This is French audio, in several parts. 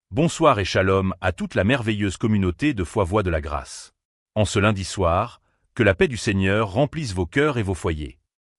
Bonsoir et shalom à toute la merveilleuse communauté de Foi Voix de la Grâce. En ce lundi soir, que la paix du Seigneur remplisse vos cœurs et vos foyers.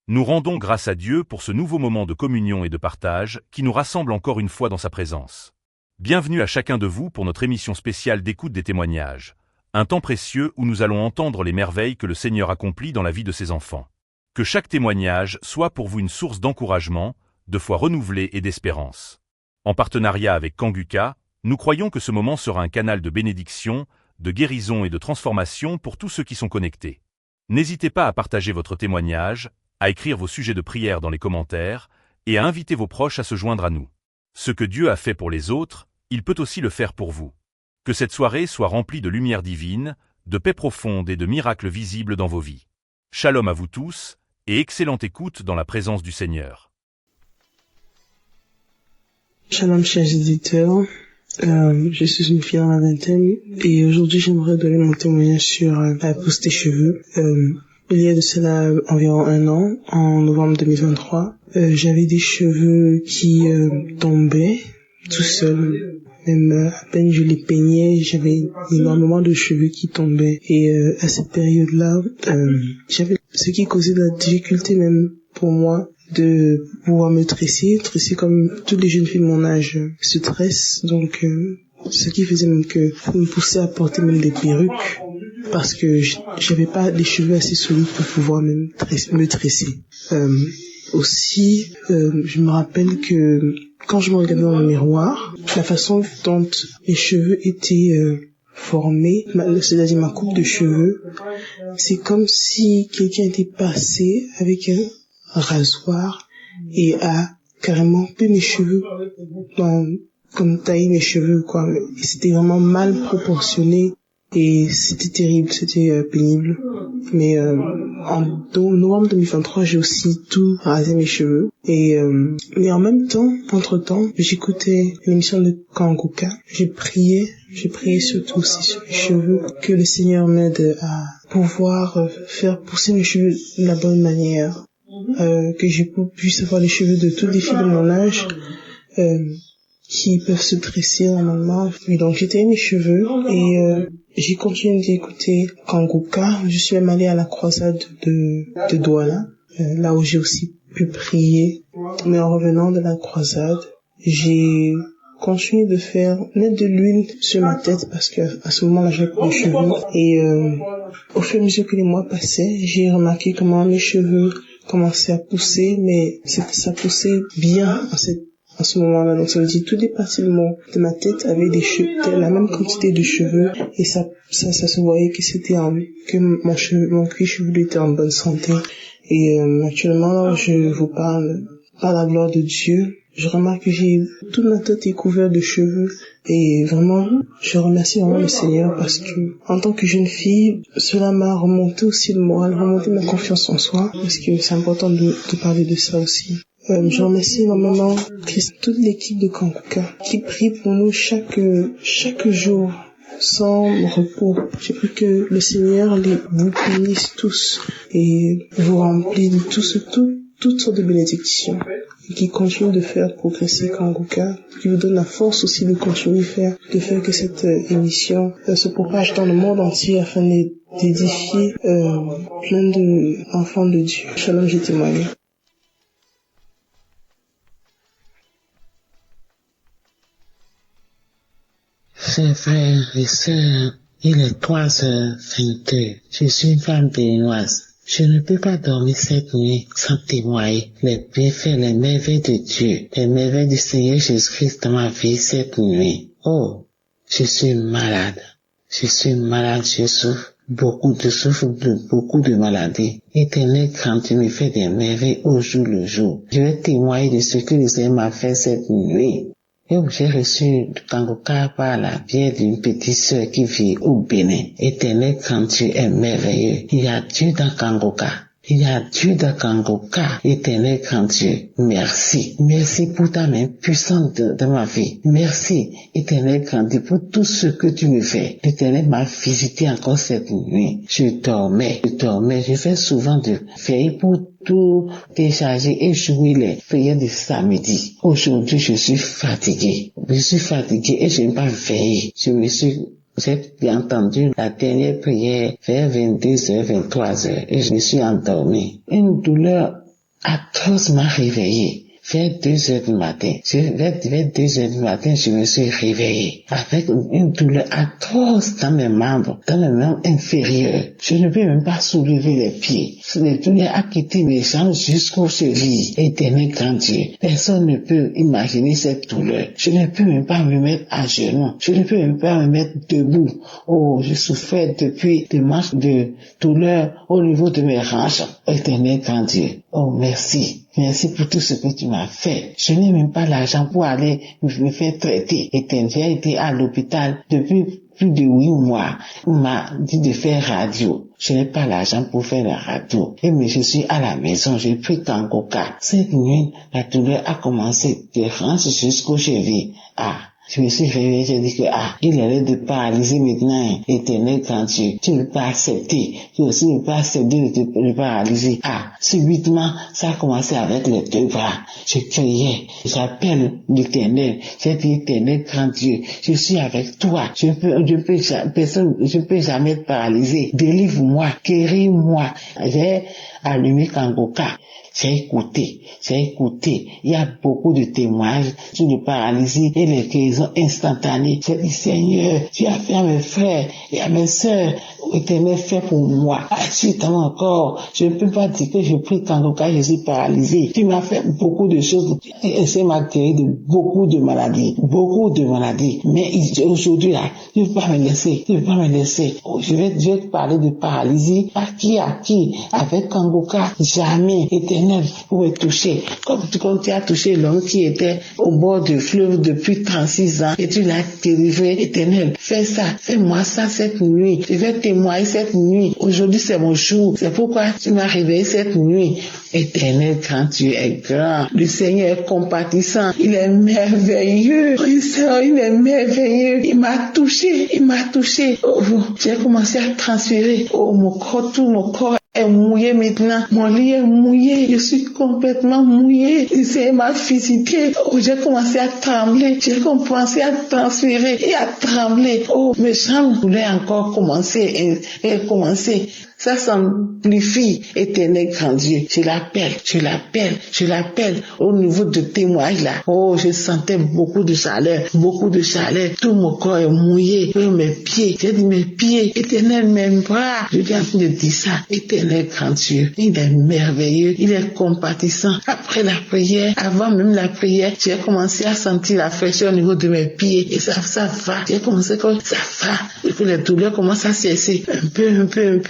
Nous rendons grâce à Dieu pour ce nouveau moment de communion et de partage qui nous rassemble encore une fois dans sa présence. Bienvenue à chacun de vous pour notre émission spéciale d'écoute des témoignages. Un temps précieux où nous allons entendre les merveilles que le Seigneur accomplit dans la vie de ses enfants. Que chaque témoignage soit pour vous une source d'encouragement, de foi renouvelée et d'espérance. En partenariat avec Kanguka, nous croyons que ce moment sera un canal de bénédiction, de guérison et de transformation pour tous ceux qui sont connectés. N'hésitez pas à partager votre témoignage, à écrire vos sujets de prière dans les commentaires et à inviter vos proches à se joindre à nous. Ce que Dieu a fait pour les autres, il peut aussi le faire pour vous. Que cette soirée soit remplie de lumière divine, de paix profonde et de miracles visibles dans vos vies. Shalom à vous tous, et excellente écoute dans la présence du Seigneur. Shalom chers éditeurs, je suis une fille dans la vingtaine et aujourd'hui j'aimerais donner mon témoignage sur la pousse des cheveux. Il y a de cela environ un an, en novembre 2023, j'avais des cheveux qui tombaient tout seuls. Même à peine je les peignais, j'avais énormément de cheveux qui tombaient. Et à cette période-là, j'avais ce qui causait de la difficulté même pour moi de pouvoir me tresser comme toutes les jeunes filles de mon âge se tressent. Donc, ce qui faisait même que me poussait à porter même des perruques parce que j'avais pas des cheveux assez solides pour pouvoir même me tresser. Aussi, je me rappelle que quand je me regardais dans le miroir, la façon dont mes cheveux étaient formés, c'est-à-dire ma coupe de cheveux, c'est comme si quelqu'un était passé avec un rasoir et a carrément coupé mes cheveux, comme taillé mes cheveux, quoi. Et c'était vraiment mal proportionné et c'était terrible, c'était pénible. Mais en novembre 2023, j'ai aussi tout rasé mes cheveux. Mais en même temps, entre-temps, j'écoutais l'émission de Kanguka. J'ai prié surtout aussi sur mes cheveux, que le Seigneur m'aide à pouvoir faire pousser mes cheveux de la bonne manière, que je puisse avoir les cheveux de toutes les filles de mon âge, qui peuvent se tresser normalement. Et donc j'ai taillé mes cheveux et j'ai continué d'écouter Kanguka. Je suis même allée à la croisade de Douala, là où j'ai aussi pu prier. Mais en revenant de la croisade, j'ai continué de mettre de l'huile sur ma tête parce que à ce moment-là j'avais pas de cheveux. Et au fur et à mesure que les mois passaient, j'ai remarqué comment mes cheveux commençaient à pousser, mais ça poussait bien à ce moment-là. Donc ça veut dire toutes les parties de ma tête avaient la même quantité de cheveux et ça se voyait que que mon cuir chevelu était en bonne santé. Et actuellement, je vous parle par la gloire de Dieu. Je remarque que toute ma tête est couverte de cheveux et vraiment, je remercie vraiment le Seigneur parce que en tant que jeune fille, cela m'a remonté aussi le moral, remonté ma confiance en soi parce que c'est important de parler de ça aussi. Je remercie énormément toute l'équipe de Kanguka qui prie pour nous chaque jour sans repos. J'ai pris que le Seigneur vous bénisse tous et vous remplit de toutes sortes de bénédictions et qui continue de faire progresser Kanguka, qui vous donne la force aussi de continuer de faire que cette émission se propage dans le monde entier afin d'édifier plein d'enfants de Dieu. Shalom, j'ai témoigné. Chers frères et sœurs, il est 3h22. Je suis une femme béninoise. Je ne peux pas dormir cette nuit sans témoigner les bienfaits, les merveilles de Dieu, les merveilles du Seigneur Jésus-Christ dans ma vie cette nuit. Oh, je suis malade. Je souffre de beaucoup de maladies. Éternel, quand tu me fais des merveilles au jour le jour, je vais témoigner de ce que le Seigneur m'a fait cette nuit. Et j'ai reçu de Kanguka par la bière d'une petite sœur qui vit au Bénin. Éternel, quand tu es merveilleux, il y a Dieu dans Kanguka. Il y a Dieu de Kangoka, éternel grand Dieu. Merci. Merci pour ta main puissante de ma vie. Merci, éternel grand Dieu, pour tout ce que tu me fais. L'éternel m'a visité encore cette nuit. Je dormais. Je fais souvent de veiller pour tout décharger et jouer les prières de samedi. Aujourd'hui, je suis fatigué. Et je n'ai pas veillé. J'ai entendu la dernière prière vers 22h, 23h et je me suis endormi. Une douleur atroce m'a réveillé. Vers 2h du matin, je me suis réveillé avec une douleur atroce dans mes membres inférieurs. Je ne peux même pas soulever les pieds. La douleur a quitté mes jambes jusqu'aux chevilles. Éternel grand Dieu, personne ne peut imaginer cette douleur. Je ne peux même pas me mettre à genoux. Je ne peux même pas me mettre debout. Oh, je souffrais depuis des marches de douleur au niveau de mes hanches. Éternel grand Dieu, oh merci. Merci pour tout ce que tu m'as fait. Je n'ai même pas l'argent pour aller me faire traiter. J'ai été à l'hôpital depuis plus de 8 mois. On m'a dit de faire radio. Je n'ai pas l'argent pour faire la radio. Mais je suis à la maison. J'ai pris Kangoka. Cette nuit, la douleur a commencé de hanches jusqu'aux chevilles. Je me suis réveillé, j'ai dit que, il est de paralyser maintenant, éternel grand Dieu. Tu ne peux pas accepter. Tu aussi ne peux pas accepter de te paralyser. Subitement, ça a commencé avec les 2 bras. Je criais, j'appelle l'éternel. J'ai dit, éternel grand Dieu, je suis avec toi. Je peux jamais te paralyser. Délivre-moi, guéris-moi. J'ai allumé Kangoka. J'ai écouté. Il y a beaucoup de témoignages sur le paralysie et les guérisons instantanées. J'ai dit, Seigneur, tu as fait à mes frères et à mes sœurs. Éternel, fait pour moi. Agis dans mon corps. Je ne peux pas dire que je prie Kangoka, je suis paralysé. Tu m'as fait beaucoup de choses. Et ça m'a guéri de beaucoup de maladies. Mais aujourd'hui, là, tu ne peux pas me laisser. Oh, je vais te parler de paralysie. À qui? Avec Kangoka, jamais. Éternel, pour me toucher. Comme tu as touché l'homme qui était au bord du fleuve depuis 36 ans et tu l'as délivré. Éternel, fais-moi ça cette nuit. Je vais témoigner cette nuit. Aujourd'hui, c'est mon jour. C'est pourquoi tu m'as réveillé cette nuit. Éternel, quand tu es grand, le Seigneur est compatissant. Il est merveilleux. Il est merveilleux. Il m'a touché. Oh, j'ai commencé à transpirer. Oh, tout mon corps est mouillé maintenant. Mon lit est mouillé. Je suis complètement mouillé. Le Seigneur m'a visité. Oh, j'ai commencé à trembler. J'ai commencé à transpirer et à trembler. Oh, mes jambes voulaient encore commencer. Ça s'amplifie, éternel grand Dieu. Je l'appelle au niveau de témoignage là. Oh, je sentais beaucoup de chaleur. Tout mon corps est mouillé. Mes pieds. J'ai dit mes pieds. Éternel, mes bras. Je viens de dire ça. Éternel grand Dieu. Il est merveilleux. Il est compatissant. Après la prière, avant même la prière, j'ai commencé à sentir la fraîcheur au niveau de mes pieds. Et ça va. J'ai commencé comme ça va. Et puis les douleurs commencent à cesser. Un peu.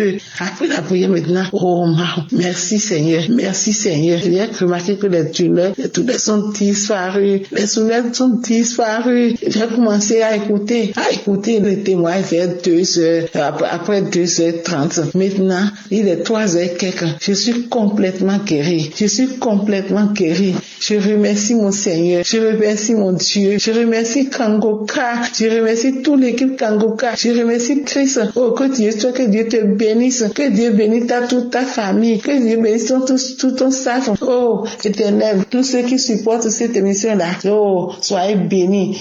Après la prière maintenant, oh merci Seigneur. J'ai remarqué que les douleurs sont disparues. J'ai commencé à écouter le témoignage vers 2h, après 2h30. Maintenant, il est 3h quelque. Je suis complètement guéri. Je remercie mon Seigneur. Je remercie mon Dieu. Je remercie Kangoka. Je remercie toute l'équipe Kangoka. Je remercie Christ. Oh, que Dieu te bénisse. Que Dieu bénisse toute ta famille. Que Dieu bénisse tout ton staff. Oh, éternel, tous ceux qui supportent cette émission-là. Oh, soyez bénis.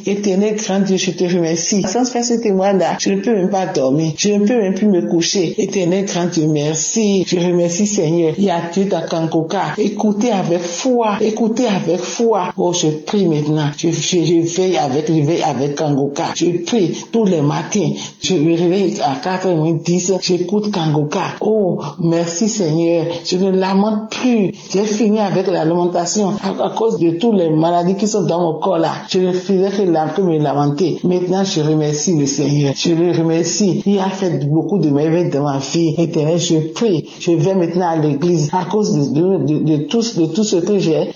Éternel, grand Dieu, je te remercie. Sans faire ce témoin-là, je ne peux même pas dormir. Je ne peux même plus me coucher. Éternel, grand Dieu, merci. Je remercie Seigneur. Il y a Dieu dans Kangoka. Écoutez avec foi. Oh, je prie maintenant. Je veille avec Kangoka. Je prie tous les matins. Je me réveille à 4h10. J'écoute Kangoka. Oh, merci Seigneur. Je ne lamente plus. J'ai fini avec la lamentation à cause de toutes les maladies qui sont dans mon corps là. Je ne faisais que me lamenter. Maintenant, je remercie le Seigneur. Je le remercie. Il a fait beaucoup de merveilles dans ma vie. Éternel, je prie. Je vais maintenant à l'église à cause de tout ce que j'ai.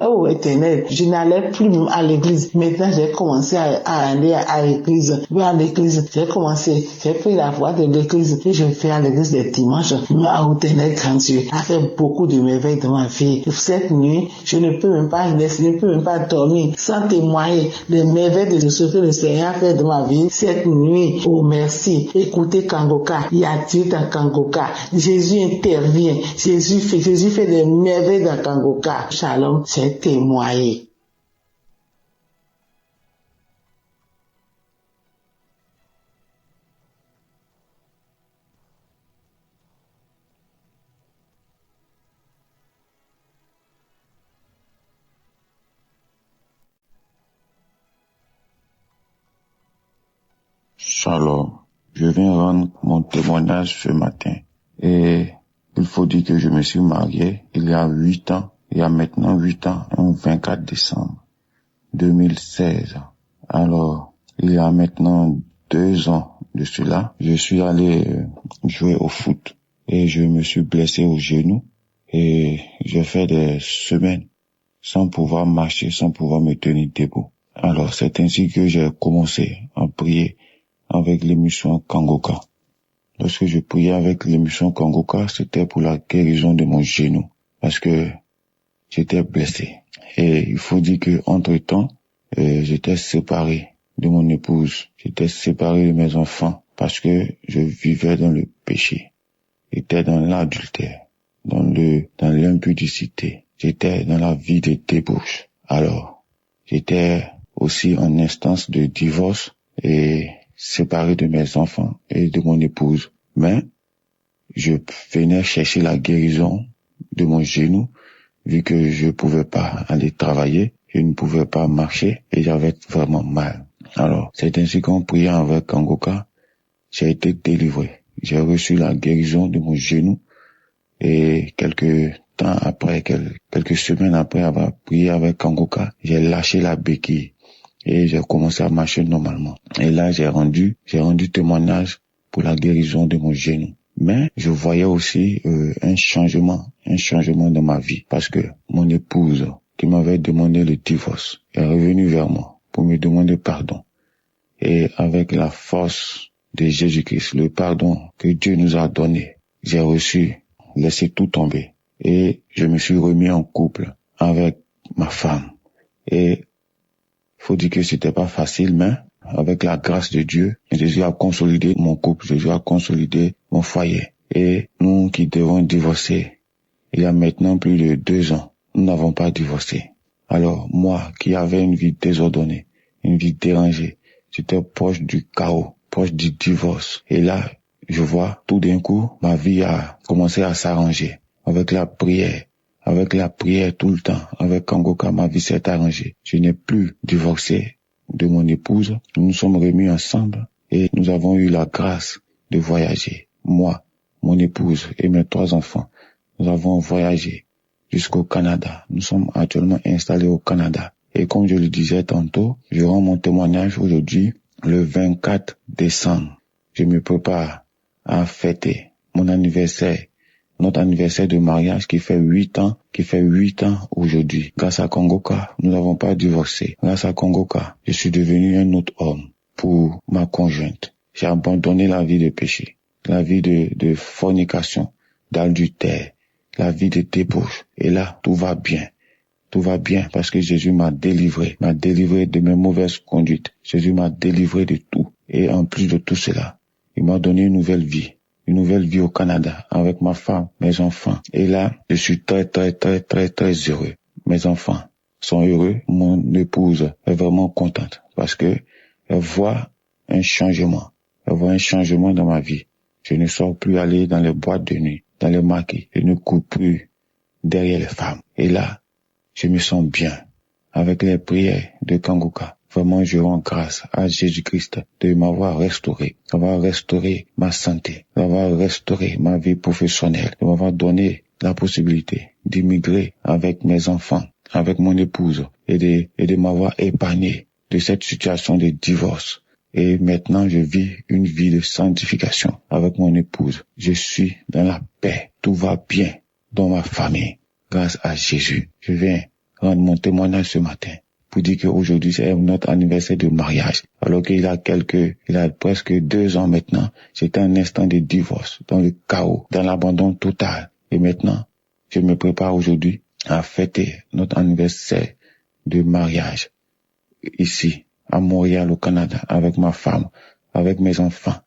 Oh, éternel, je n'allais plus à l'église. Maintenant, j'ai commencé à aller à l'église. J'ai pris la voie de l'église. l'église, que je fais à l'église des dimanches, m'a retenu grand Dieu, a fait beaucoup de merveilles dans ma vie. Cette nuit, je ne peux même pas dormir sans témoigner les merveilles de ce que le Seigneur a fait dans ma vie. Cette nuit, oh merci. Écoutez Kangoka, il y a Dieu dans Kangoka. Jésus intervient. Jésus fait des merveilles dans Kangoka. Shalom, c'est témoigné. Shalom, je viens rendre mon témoignage ce matin. Et il faut dire que je me suis marié il y a 8 ans, il y a maintenant 8 ans, le 24 décembre 2016. Alors, il y a maintenant 2 ans de cela, je suis allé jouer au foot et je me suis blessé au genou et j'ai fait des semaines sans pouvoir marcher, sans pouvoir me tenir debout. Alors, c'est ainsi que j'ai commencé à prier avec l'émission Kangoka. Lorsque je priais avec l'émission Kangoka, c'était pour la guérison de mon genou, parce que j'étais blessé. Et il faut dire que entre-temps, j'étais séparé de mon épouse, j'étais séparé de mes enfants, parce que je vivais dans le péché, j'étais dans l'adultère, dans l'impudicité, j'étais dans la vie de débauche. Alors, j'étais aussi en instance de divorce et séparé de mes enfants et de mon épouse. Mais je venais chercher la guérison de mon genou, vu que je pouvais pas aller travailler, je ne pouvais pas marcher et j'avais vraiment mal. Alors, c'est ainsi qu'en priant avec Kangoka, j'ai été délivré. J'ai reçu la guérison de mon genou et quelques semaines après avoir prié avec Kangoka, j'ai lâché la béquille et j'ai commencé à marcher normalement. Et là, j'ai rendu témoignage pour la guérison de mon genou. Mais je voyais aussi un changement dans ma vie, parce que mon épouse qui m'avait demandé le divorce est revenue vers moi pour me demander pardon. Et avec la force de Jésus-Christ, le pardon que Dieu nous a donné, j'ai laissé tout tomber et je me suis remis en couple avec ma femme. Et faut dire que c'était pas facile, mais avec la grâce de Dieu, Jésus a consolidé mon couple, Jésus a consolidé mon foyer. Et nous qui devons divorcer, il y a maintenant plus de 2 ans, nous n'avons pas divorcé. Alors moi qui avais une vie désordonnée, une vie dérangée, j'étais proche du chaos, proche du divorce. Et là, je vois tout d'un coup, ma vie a commencé à s'arranger avec la prière. Avec la prière tout le temps, avec Kangoka, ma vie s'est arrangée. Je n'ai plus divorcé de mon épouse. Nous nous sommes remis ensemble et nous avons eu la grâce de voyager. Moi, mon épouse et mes 3 enfants, nous avons voyagé jusqu'au Canada. Nous sommes actuellement installés au Canada. Et comme je le disais tantôt, je rends mon témoignage aujourd'hui, le 24 décembre. Je me prépare à fêter mon anniversaire. Notre anniversaire de mariage qui fait 8 ans aujourd'hui. Grâce à Kangoka, nous n'avons pas divorcé. Grâce à Kangoka, je suis devenu un autre homme pour ma conjointe. J'ai abandonné la vie de péché, la vie de fornication, d'adultère, la vie de débauche. Et là, tout va bien. Tout va bien parce que Jésus m'a délivré de mes mauvaises conduites. Jésus m'a délivré de tout. Et en plus de tout cela, il m'a donné une nouvelle vie au Canada avec ma femme, mes enfants. Et là, je suis très heureux. Mes enfants sont heureux. Mon épouse est vraiment contente parce que elle voit un changement. Elle voit un changement dans ma vie. Je ne sors plus aller dans les boîtes de nuit, dans les maquis. Je ne cours plus derrière les femmes. Et là, je me sens bien avec les prières de Kangoka. Vraiment, je rends grâce à Jésus-Christ de m'avoir restauré, d'avoir restauré ma santé, d'avoir restauré ma vie professionnelle, de m'avoir donné la possibilité d'immigrer avec mes enfants, avec mon épouse et de m'avoir épargné de cette situation de divorce. Et maintenant, je vis une vie de sanctification avec mon épouse. Je suis dans la paix. Tout va bien dans ma famille. Grâce à Jésus, je viens rendre mon témoignage ce matin pour dire qu'aujourd'hui c'est notre anniversaire de mariage. Alors qu'il a presque 2 ans maintenant, c'était un instant de divorce, dans le chaos, dans l'abandon total. Et maintenant, je me prépare aujourd'hui à fêter notre anniversaire de mariage ici, à Montréal, au Canada, avec ma femme, avec mes enfants.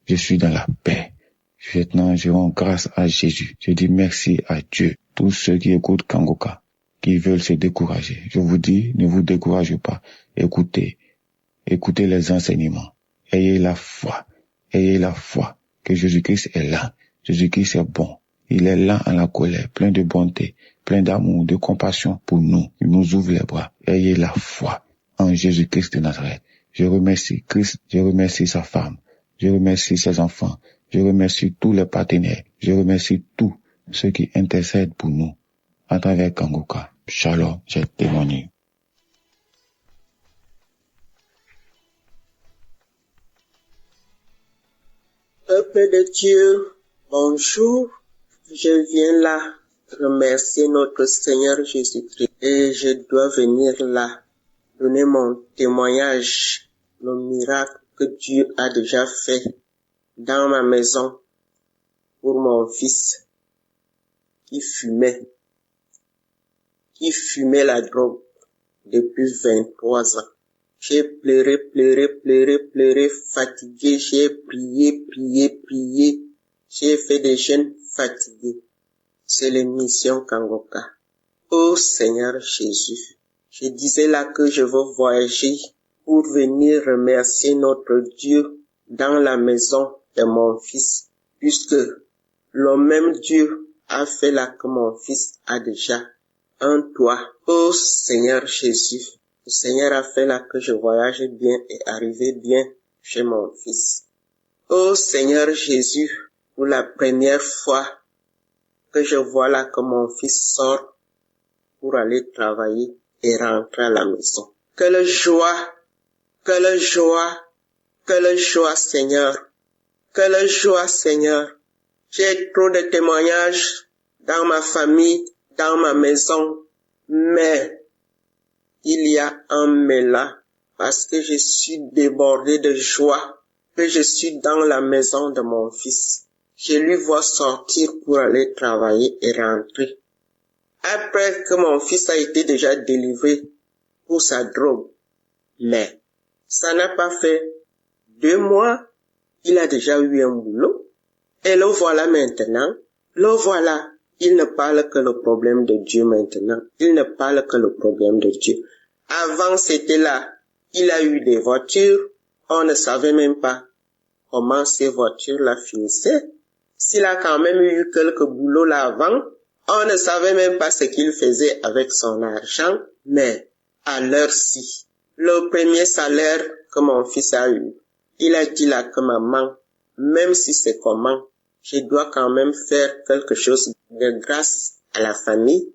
Je suis dans la paix. Maintenant, je rends grâce à Jésus. Je dis merci à Dieu. Tous ceux qui écoutent Kangoka, qui veulent se décourager, je vous dis, ne vous découragez pas. Écoutez les enseignements. Ayez la foi que Jésus-Christ est là. Jésus-Christ est bon. Il est là en la colère, plein de bonté, plein d'amour, de compassion pour nous. Il nous ouvre les bras. Ayez la foi en Jésus-Christ de Nazareth. Je remercie Christ, je remercie sa femme, je remercie ses enfants, je remercie tous les partenaires, je remercie tous ceux qui intercèdent pour nous à travers Kangoka. Shalom, j'ai témoigné. Peuple de Dieu, bonjour. Je viens là remercier notre Seigneur Jésus-Christ et je dois venir là donner mon témoignage, le miracle que Dieu a déjà fait dans ma maison pour mon fils qui fumait la drogue depuis 23 ans. J'ai pleuré, fatigué, j'ai prié, j'ai fait des jeûnes fatigués. C'est l'émission Kangoka. Ô Seigneur Jésus, je disais là que je veux voyager pour venir remercier notre Dieu dans la maison de mon fils, puisque le même Dieu a fait là que mon fils a déjà un toit. Ô Seigneur Jésus, le Seigneur a fait là que je voyage bien et arrive bien chez mon fils. Ô Seigneur Jésus, pour la première fois que je vois là que mon fils sort pour aller travailler et rentrer à la maison. Quelle joie, Seigneur. Quelle joie, Seigneur. J'ai trop de témoignages dans ma famille, dans ma maison, mais il y a un mais là, parce que je suis débordé de joie, que je suis dans la maison de mon fils. Je lui vois sortir pour aller travailler et rentrer. Après que mon fils a été déjà délivré pour sa drogue. Mais ça n'a pas fait 2 mois, il a déjà eu un boulot. Et le voilà maintenant, il ne parle que le problème de Dieu maintenant. Il ne parle que le problème de Dieu. Avant c'était là, il a eu des voitures, on ne savait même pas comment ces voitures-là finissaient. S'il a quand même eu quelques boulots là avant, on ne savait même pas ce qu'il faisait avec son argent, mais à l'heure-ci, le premier salaire que mon fils a eu, il a dit là que maman, même si c'est comment, je dois quand même faire quelque chose de grâce à la famille.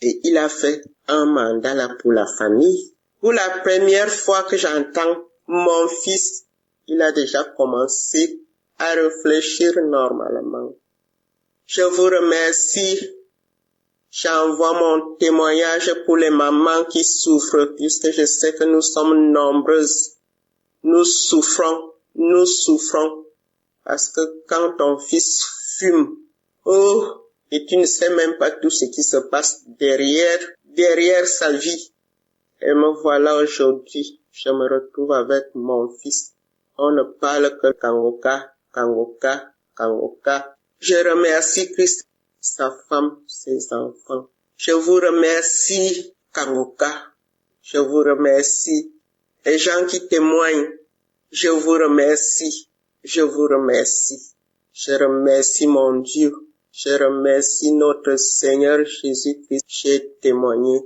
Et il a fait un mandat là pour la famille. Pour la première fois que j'entends mon fils, il a déjà commencé à réfléchir normalement. Je vous remercie. J'envoie mon témoignage pour les mamans qui souffrent, puisque je sais que nous sommes nombreuses. Nous souffrons, parce que quand ton fils fume, et tu ne sais même pas tout ce qui se passe derrière sa vie. Et me voilà aujourd'hui, je me retrouve avec mon fils. On ne parle que Kangoka. Je remercie Christ, sa femme, ses enfants. Je vous remercie, Kangoka. Je vous remercie. Les gens qui témoignent, je vous remercie. Je remercie mon Dieu. Je remercie notre Seigneur Jésus-Christ. J'ai témoigné.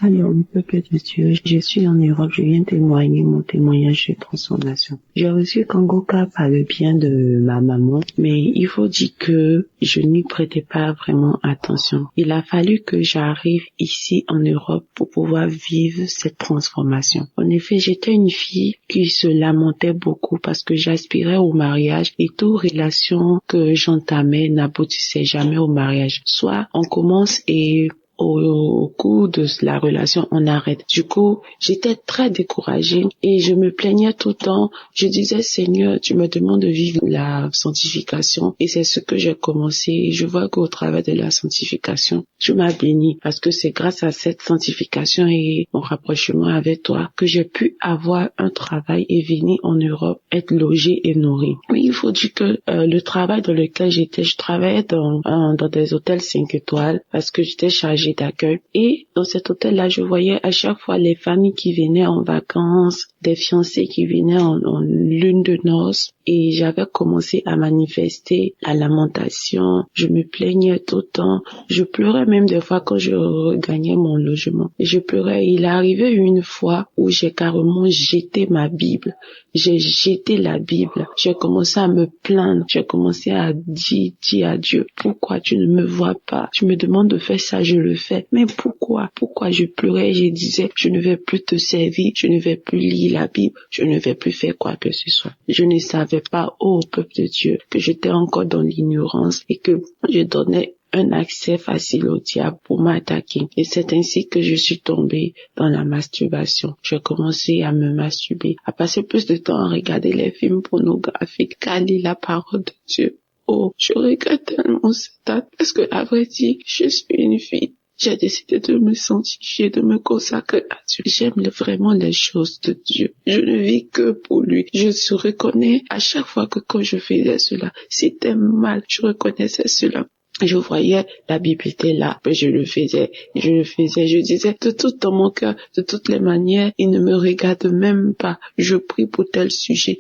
Salut, peuple de Dieu. Je suis en Europe. Je viens témoigner mon témoignage de transformation. J'ai reçu Kangoka par le bien de ma maman, mais il faut dire que je n'y prêtais pas vraiment attention. Il a fallu que j'arrive ici en Europe pour pouvoir vivre cette transformation. En effet, j'étais une fille qui se lamentait beaucoup parce que j'aspirais au mariage et toute relation que j'entamais n'aboutissait jamais au mariage. Soit on commence et au cours de la relation, on arrête. Du coup, j'étais très découragée et je me plaignais tout le temps. Je disais, Seigneur, tu me demandes de vivre la sanctification et c'est ce que j'ai commencé. Et je vois qu'au travers de la sanctification, tu m'as béni parce que c'est grâce à cette sanctification et mon rapprochement avec toi que j'ai pu avoir un travail et venir en Europe, être logée et nourrie. Mais il faut dire que le travail dans lequel j'étais, je travaillais dans des hôtels 5 étoiles parce que j'étais chargée d'accueil. Et dans cet hôtel-là, je voyais à chaque fois les familles qui venaient en vacances, des fiancés qui venaient en lune de noces. Et j'avais commencé à manifester la lamentation. Je me plaignais tout le temps. Je pleurais même des fois quand je regagnais mon logement. Et je pleurais. Il est arrivé une fois où j'ai carrément jeté ma Bible. J'ai jeté la Bible. J'ai commencé à me plaindre. J'ai commencé à dire à Dieu, pourquoi tu ne me vois pas? Tu me demandes de faire ça, je le fais. Mais pourquoi? Pourquoi je pleurais? Je disais, je ne vais plus te servir. Je ne vais plus lire la Bible. Je ne vais plus faire quoi que ce soit. Je ne savais pas, ô peuple de Dieu, que j'étais encore dans l'ignorance et que je donnais un accès facile au diable pour m'attaquer. Et c'est ainsi que je suis tombée dans la masturbation. J'ai commencé à me masturber, à passer plus de temps à regarder les films pornographiques qu'à lire la parole de Dieu. Oh, je regrette tellement cette acte parce que, à vrai dire, je suis une fille. J'ai décidé de me sanctifier, de me consacrer à Dieu. J'aime vraiment les choses de Dieu. Je ne vis que pour lui. Je se reconnais à chaque fois que quand je faisais cela, c'était mal. Je reconnaissais cela. Je voyais, la Bible était là, mais je le faisais, je disais, de tout dans mon cœur, de toutes les manières, il ne me regarde même pas. Je prie pour tel sujet,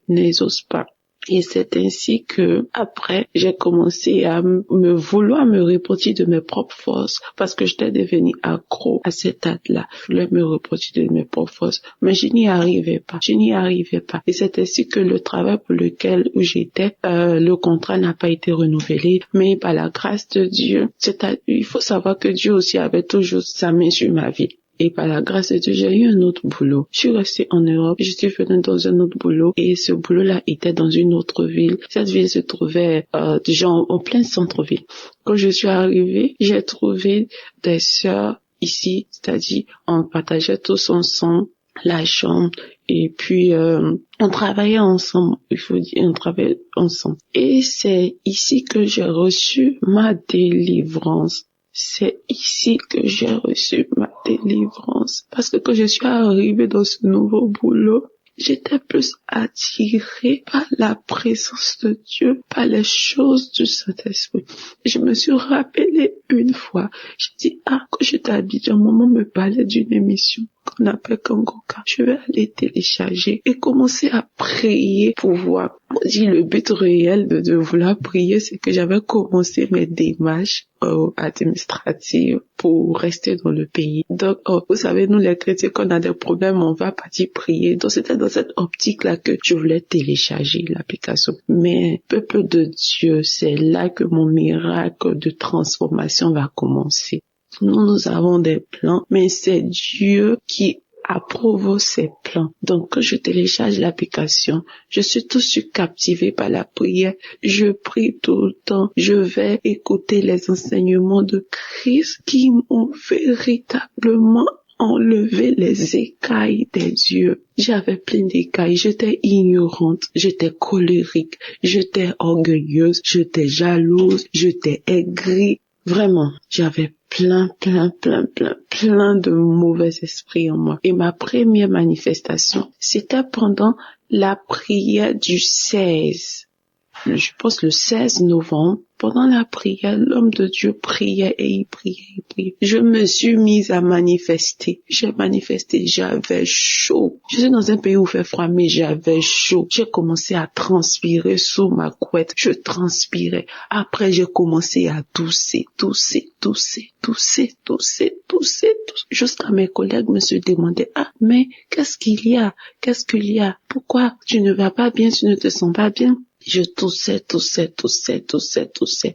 n'exauce pas. Et c'est ainsi que, après, j'ai commencé à me vouloir me repentir de mes propres forces, parce que j'étais devenue accro à cet acte-là. Je voulais me repentir de mes propres forces, mais je n'y arrivais pas. Et c'est ainsi que le travail pour lequel j'étais, le contrat n'a pas été renouvelé, mais par la grâce de Dieu, il faut savoir que Dieu aussi avait toujours sa main sur ma vie. Et par la grâce de Dieu, j'ai eu un autre boulot. Je suis restée en Europe, je suis venue dans un autre boulot et ce boulot-là était dans une autre ville. Cette ville se trouvait déjà en plein centre-ville. Quand je suis arrivée, j'ai trouvé des sœurs ici, c'est-à-dire on partageait tous ensemble la chambre et puis on travaillait ensemble, on travaillait ensemble. Et c'est ici que j'ai reçu ma délivrance. C'est ici que j'ai reçu ma délivrance. Parce que quand je suis arrivée dans ce nouveau boulot, j'étais plus attirée par la présence de Dieu, par les choses du Saint-Esprit. Je me suis rappelée une fois, j'ai dit, quand j'étais à Abidjan, maman me parlait d'une émission qu'on appelle Kangoka. Je vais aller télécharger et commencer à prier pour voir. On dit le but réel de vouloir prier, c'est que j'avais commencé mes démarches administratives pour rester dans le pays. Donc, vous savez, nous les chrétiens, quand on a des problèmes, on va partir prier. Donc, c'était dans cette optique-là que je voulais télécharger l'application. Mais, peuple de Dieu, c'est là que mon miracle de transformation va commencer. Nous avons des plans, mais c'est Dieu qui approuve ces plans. Donc, quand je télécharge l'application, je suis tout de suite captivée par la prière. Je prie tout le temps. Je vais écouter les enseignements de Christ qui m'ont véritablement enlevé les écailles des yeux. J'avais plein d'écailles. J'étais ignorante. J'étais colérique. J'étais orgueilleuse. J'étais jalouse. J'étais aigrie. Vraiment, j'avais plein de mauvais esprits en moi. Et ma première manifestation, c'était pendant la prière du 16. Je pense le 16 novembre pendant la prière, l'homme de Dieu priait et il priait. Je me suis mise à manifester. J'ai manifesté, j'avais chaud. Je suis dans un pays où il fait froid, mais j'avais chaud. J'ai commencé à transpirer sous ma couette. Je transpirais. Après, j'ai commencé à tousser. Jusqu'à mes collègues me se demandaient, mais qu'est-ce qu'il y a? Pourquoi tu ne vas pas bien, tu ne te sens pas bien? Je toussais.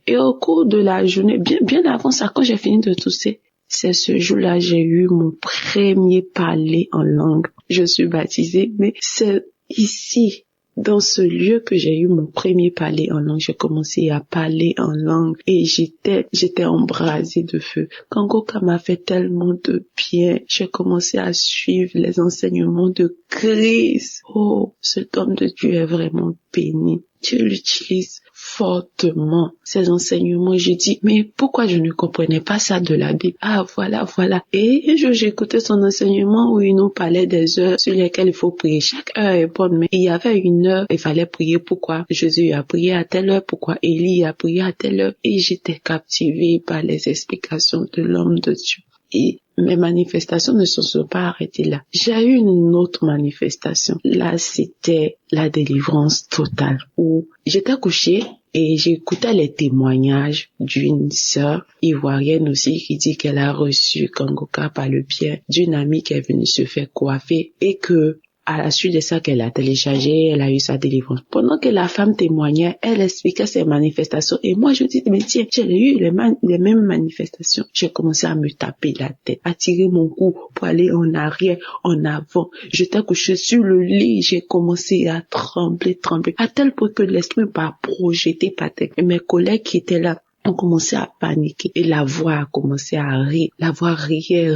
Et au cours de la journée, bien avant ça, quand j'ai fini de tousser, c'est ce jour-là, j'ai eu mon premier parler en langue. Je suis baptisée, mais c'est ici, dans ce lieu que j'ai eu mon premier parler en langue. J'ai commencé à parler en langue et j'étais embrasée de feu. Kangoka m'a fait tellement de bien. J'ai commencé à suivre les enseignements de Christ. Oh, cet homme de Dieu est vraiment béni. Dieu l'utilise fortement, ces enseignements. Je dis, mais pourquoi je ne comprenais pas ça de la Bible? Ah, voilà. Et un jour, j'écoutais son enseignement où il nous parlait des heures sur lesquelles il faut prier. Chaque heure est bonne, mais il y avait une heure, il fallait prier. Pourquoi Jésus a prié à telle heure? Pourquoi Élie a prié à telle heure? Et j'étais captivée par les explications de l'homme de Dieu. Et mes manifestations ne se sont pas arrêtées là. J'ai eu une autre manifestation. Là, c'était la délivrance totale où j'étais couchée et j'écoutais les témoignages d'une sœur ivoirienne aussi qui dit qu'elle a reçu Kangoka par le biais d'une amie qui est venue se faire coiffer et que à la suite de ça qu'elle a téléchargé, elle a eu sa délivrance. Pendant que la femme témoignait, elle expliquait ses manifestations. Et moi, je dis, mais tiens, j'ai eu les mêmes manifestations. J'ai commencé à me taper la tête, à tirer mon cou pour aller en arrière, en avant. J'étais couchée sur le lit, j'ai commencé à trembler, à tel point que l'esprit m'a projeté par terre. Et mes collègues qui étaient là, on commençait à paniquer et la voix a commencé à rire. La voix riait.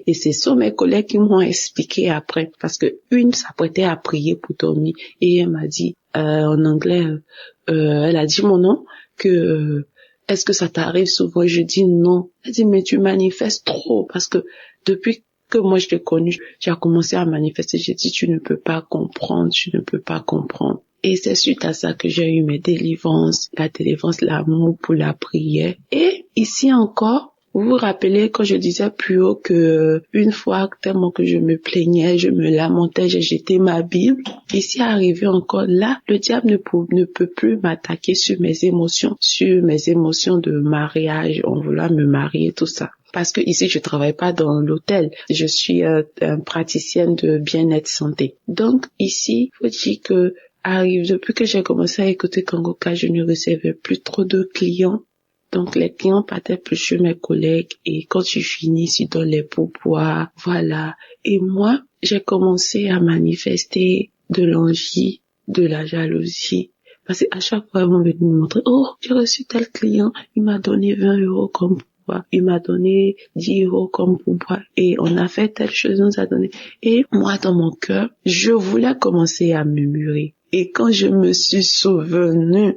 Et ce sont mes collègues qui m'ont expliqué après parce que une s'apprêtait à prier pour dormir et elle m'a dit en anglais, elle a dit mon nom que est-ce que ça t'arrive souvent? Je dis non. Elle dit mais tu manifestes trop parce que depuis que moi je t'ai connu, j'ai commencé à manifester. J'ai dit tu ne peux pas comprendre. Et c'est suite à ça que j'ai eu mes délivrances, la délivrance, l'amour pour la prière. Et ici encore, vous vous rappelez quand je disais plus haut que une fois tellement que je me plaignais, je me lamentais, j'ai jeté ma Bible. Ici arrivé encore là, le diable ne peut plus m'attaquer sur mes émotions de mariage, on voulait me marier, tout ça. Parce que ici, je travaille pas dans l'hôtel. Je suis praticienne de bien-être santé. Donc ici, faut dire que depuis que j'ai commencé à écouter Kangoka, je ne recevais plus trop de clients. Donc, les clients partaient plus chez mes collègues et quand tu finis, tu donnes les pourboires. Voilà. Et moi, j'ai commencé à manifester de l'envie, de la jalousie. Parce qu'à chaque fois, ils vont venir me montrer, oh, j'ai reçu tel client, il m'a donné 20 € comme pourboire. Il m'a donné 10 € comme pourboire. Et on a fait telle chose, on nous a donné. Et moi, dans mon cœur, je voulais commencer à murmurer. Et quand je me suis souvenue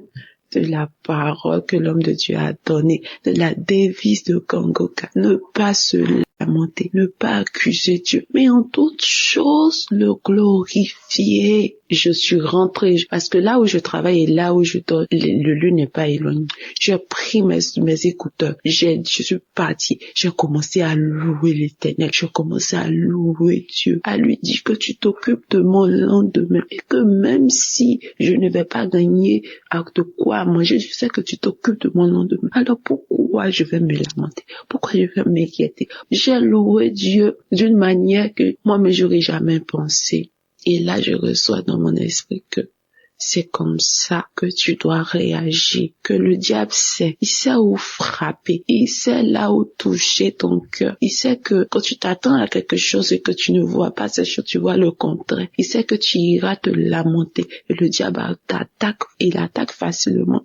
de la parole que l'homme de Dieu a donnée, de la devise de Kangoka, ne pas se lamenter, ne pas accuser Dieu, mais en toute chose le glorifier. Je suis rentrée, parce que là où je travaille et là où je dors, le lieu n'est pas éloigné. J'ai pris mes écouteurs, je suis partie, j'ai commencé à louer l'Éternel, j'ai commencé à louer Dieu, à lui dire que tu t'occupes de mon lendemain et que même si je ne vais pas gagner de quoi manger, je sais que tu t'occupes de mon lendemain. Alors pourquoi je vais me lamenter? Pourquoi je vais m'inquiéter? J'ai loué Dieu d'une manière que moi-même j'aurais jamais pensé. Et là, je reçois dans mon esprit que c'est comme ça que tu dois réagir, que le diable sait, il sait où frapper, il sait là où toucher ton cœur, il sait que quand tu t'attends à quelque chose et que tu ne vois pas cette chose, tu vois le contraire, il sait que tu iras te lamenter et le diable t'attaque, il t'attaque facilement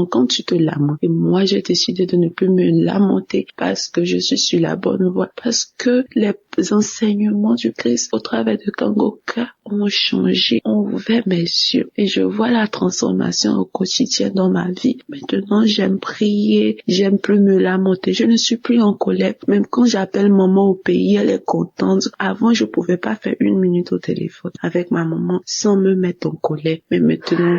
quand tu te lamentes. Et moi, j'ai décidé de ne plus me lamenter parce que je suis sur la bonne voie, parce que les enseignements du Christ au travers de Kangoka ont changé, ont ouvert mes yeux et je vois la transformation au quotidien dans ma vie. Maintenant, j'aime prier, j'aime plus me lamenter, je ne suis plus en colère. Même quand j'appelle maman au pays, elle est contente. Avant, je pouvais pas faire 1 minute au téléphone avec ma maman sans me mettre en colère. Mais maintenant,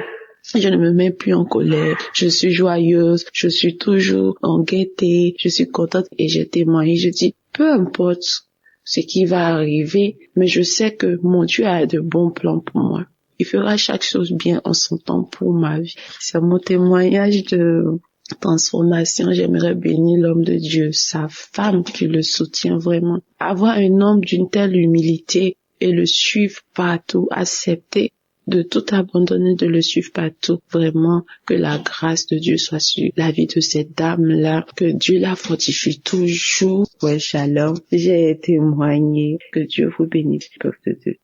Je ne me mets plus en colère. Je suis joyeuse. Je suis toujours en gaieté. Je suis contente et j'ai témoigné. Je dis, peu importe ce qui va arriver, mais je sais que mon Dieu a de bons plans pour moi. Il fera chaque chose bien en son temps pour ma vie. C'est mon témoignage de transformation. J'aimerais bénir l'homme de Dieu, sa femme qui le soutient vraiment. Avoir un homme d'une telle humilité et le suivre partout, accepter de tout abandonner, de le suivre partout. Vraiment, que la grâce de Dieu soit sur la vie de cette dame-là, que Dieu la fortifie toujours. Ouais, shalom. J'ai témoigné. Que Dieu vous bénisse, peuple de Dieu.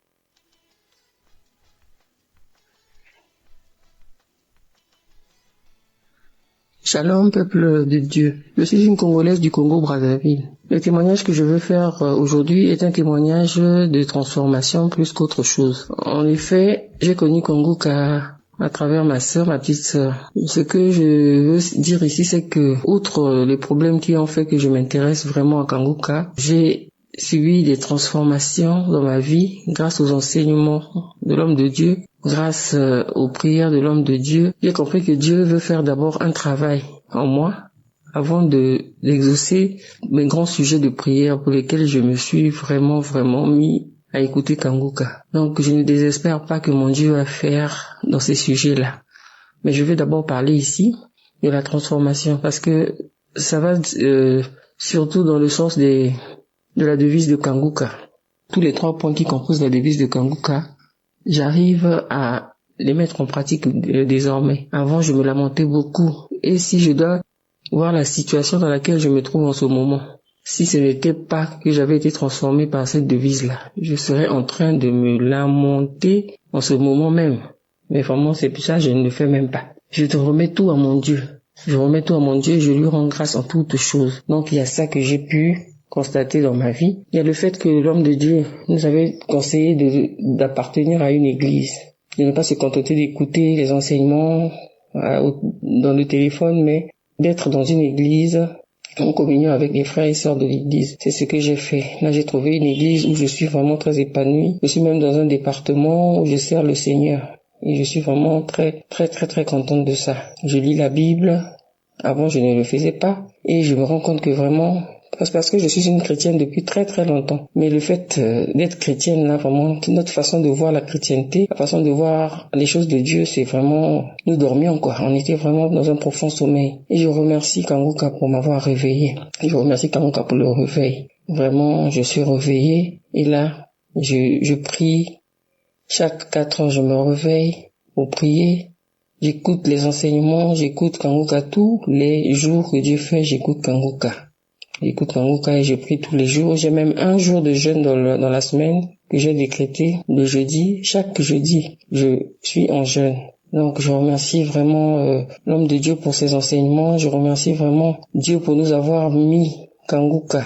Shalom, peuple de Dieu. Je suis une Congolaise du Congo-Brazzaville. Le témoignage que je veux faire aujourd'hui est un témoignage de transformation plus qu'autre chose. En effet, j'ai connu Kanguka à travers ma sœur, ma petite sœur. Ce que je veux dire ici, c'est que, outre les problèmes qui ont fait que je m'intéresse vraiment à Kanguka, j'ai subi des transformations dans ma vie grâce aux enseignements de l'homme de Dieu. Grâce aux prières de l'homme de Dieu, j'ai compris que Dieu veut faire d'abord un travail en moi avant d'exaucer mes grands sujets de prière pour lesquels je me suis vraiment mis à écouter Kanguka. Donc je ne désespère pas que mon Dieu va faire dans ces sujets-là. Mais je vais d'abord parler ici de la transformation parce que ça va surtout dans le sens de la devise de Kanguka. Tous les 3 points qui composent la devise de Kanguka, j'arrive à les mettre en pratique désormais. Avant, je me lamentais beaucoup. Et si je dois voir la situation dans laquelle je me trouve en ce moment, si ce n'était pas que j'avais été transformé par cette devise-là, je serais en train de me lamenter en ce moment même. Mais vraiment, c'est pour ça que je ne le fais même pas. Je te remets tout à mon Dieu. Je remets tout à mon Dieu et je lui rends grâce en toutes choses. Donc, il y a ça que j'ai pu constaté dans ma vie. Il y a le fait que l'homme de Dieu nous avait conseillé d'appartenir à une église, de ne pas se contenter d'écouter les enseignements dans le téléphone, mais d'être dans une église en communion avec les frères et sœurs de l'église. C'est ce que j'ai fait. Là, j'ai trouvé une église où je suis vraiment très épanouie. Je suis même dans un département où je sers le Seigneur. Et je suis vraiment très contente de ça. Je lis la Bible. Avant, je ne le faisais pas. Et je me rends compte que vraiment, parce que je suis une chrétienne depuis très longtemps. Mais le fait d'être chrétienne, là, vraiment, notre façon de voir la chrétienté, la façon de voir les choses de Dieu, c'est vraiment, nous dormions, quoi. On était vraiment dans un profond sommeil. Et je remercie Kanguka pour m'avoir réveillé. Je remercie Kanguka pour le réveil. Vraiment, je suis réveillé. Et là, je prie. Chaque 4 heures, je me réveille pour prier. J'écoute les enseignements, j'écoute Kanguka tous les jours que Dieu fait, j'écoute Kanguka. J'écoute Kanguka et je prie tous les jours. J'ai même un jour de jeûne dans la semaine que j'ai décrété le jeudi. Chaque jeudi, je suis en jeûne. Donc je remercie vraiment l'homme de Dieu pour ses enseignements. Je remercie vraiment Dieu pour nous avoir mis Kanguka,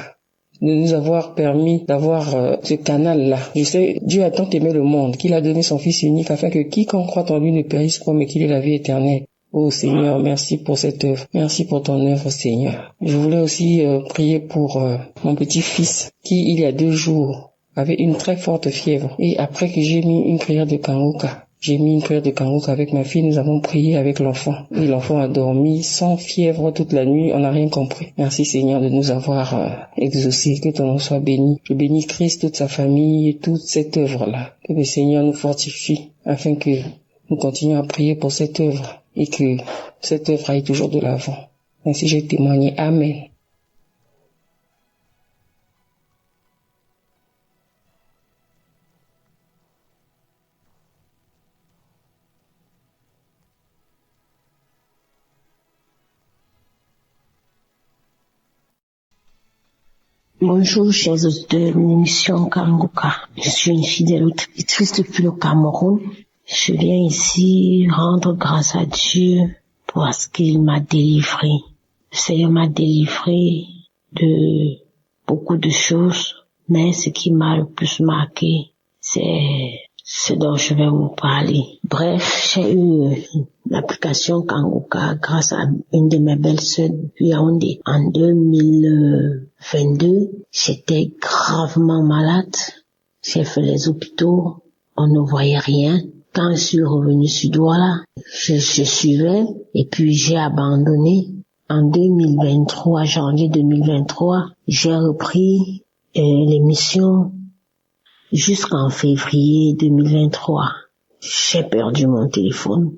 de nous avoir permis d'avoir ce canal-là. Je sais, Dieu a tant aimé le monde qu'il a donné son Fils unique afin que quiconque croit en lui ne périsse pas mais qu'il ait la vie éternelle. Oh Seigneur, merci pour cette œuvre. Merci pour ton œuvre, Seigneur. Je voulais aussi prier pour mon petit-fils qui, il y a 2 jours, avait une très forte fièvre. Et après que j'ai mis une prière de Kanguka, avec ma fille, nous avons prié avec l'enfant. Et l'enfant a dormi sans fièvre toute la nuit, on n'a rien compris. Merci Seigneur de nous avoir exaucés, que ton nom soit béni. Je bénis Christ, toute sa famille et toute cette œuvre-là. Que le Seigneur nous fortifie afin que nous continuions à prier pour cette œuvre et que cette œuvre aille toujours de l'avant. Ainsi j'ai témoigné. Amen. Bonjour, chers auditeurs de l'émission Kanguka. Je suis une fidèle auditrice depuis le Cameroun. Je viens ici rendre grâce à Dieu pour ce qu'il m'a délivré. Le Seigneur m'a délivré de beaucoup de choses, mais ce qui m'a le plus marqué, c'est ce dont je vais vous parler. Bref, j'ai eu l'application Kanguka grâce à une de mes belles-sœurs depuis Yaoundé. En 2022, j'étais gravement malade. J'ai fait les hôpitaux, on ne voyait rien. Quand je suis revenue sur Douala, je suivais et puis j'ai abandonné. En 2023, janvier 2023, j'ai repris l'émission jusqu'en février 2023. J'ai perdu mon téléphone.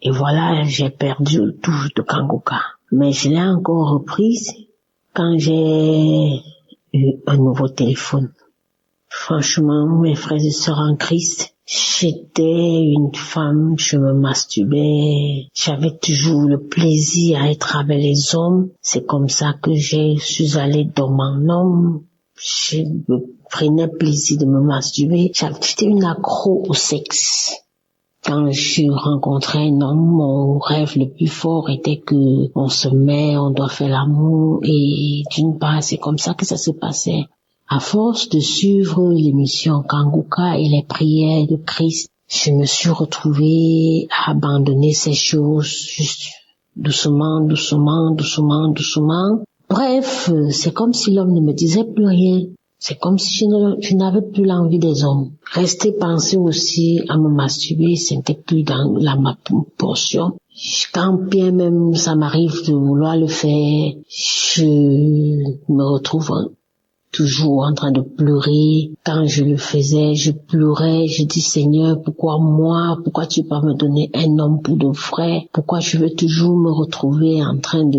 Et voilà, j'ai perdu le touche de Kangoka. Mais je l'ai encore reprise quand j'ai eu un nouveau téléphone. Franchement, mes frères et sœurs en Christ, j'étais une femme, je me masturbais, j'avais toujours le plaisir à être avec les hommes. C'est comme ça que je suis allée dans mon homme. Je me prenais plaisir de me masturber. J'étais une accro au sexe. Quand je rencontrais un homme, mon rêve le plus fort était que on se met, on doit faire l'amour, et d'une part, c'est comme ça que ça se passait. À force de suivre l'émission Kangoka et les prières de Christ, je me suis retrouvée à abandonner ces choses juste doucement. Bref, c'est comme si l'homme ne me disait plus rien. C'est comme si je n'avais plus l'envie des hommes. Rester penser aussi à me masturber, c'était plus dans ma portion. Quand bien même ça m'arrive de vouloir le faire, je me retrouve toujours en train de pleurer. Quand je le faisais, je pleurais, je dis Seigneur, pourquoi moi? Pourquoi tu vas me donner un homme pour de vrai? Pourquoi je veux toujours me retrouver en train de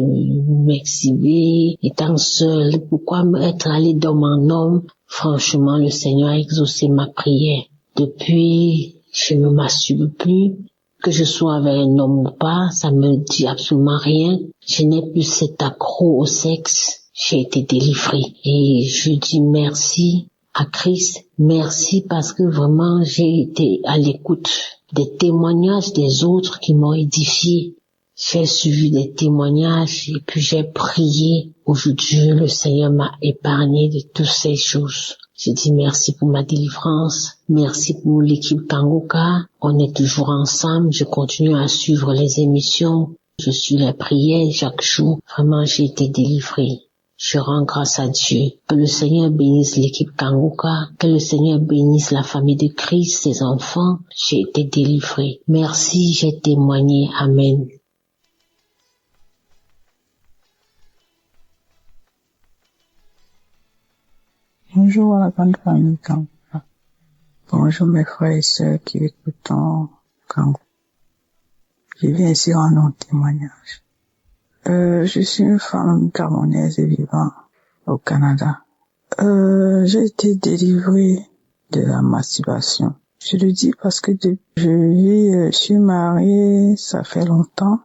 m'exhiber, étant seule? Pourquoi être allé dans mon homme? Franchement, le Seigneur a exaucé ma prière. Depuis, je ne me masturbe plus. Que je sois avec un homme ou pas, ça me dit absolument rien. Je n'ai plus cet accro au sexe. J'ai été délivrée et je dis merci à Christ, merci parce que vraiment j'ai été à l'écoute des témoignages des autres qui m'ont édifié. J'ai suivi des témoignages et puis j'ai prié. Aujourd'hui, le Seigneur m'a épargné de toutes ces choses. Je dis merci pour ma délivrance, merci pour l'équipe Kangoka. On est toujours ensemble, je continue à suivre les émissions, je suis les prières chaque jour. Vraiment, j'ai été délivrée. Je rends grâce à Dieu. Que le Seigneur bénisse l'équipe Kangoka. Que le Seigneur bénisse la famille de Christ, ses enfants. J'ai été délivrée. Merci, j'ai témoigné. Amen. Bonjour à la grande famille Kangoka. Bonjour mes frères et sœurs qui écoutent Kangoka. Je viens ici rendre un témoignage. Je suis une femme gabonaise et vivant au Canada. J'ai été délivrée de la masturbation. Je le dis parce que je suis mariée, ça fait longtemps,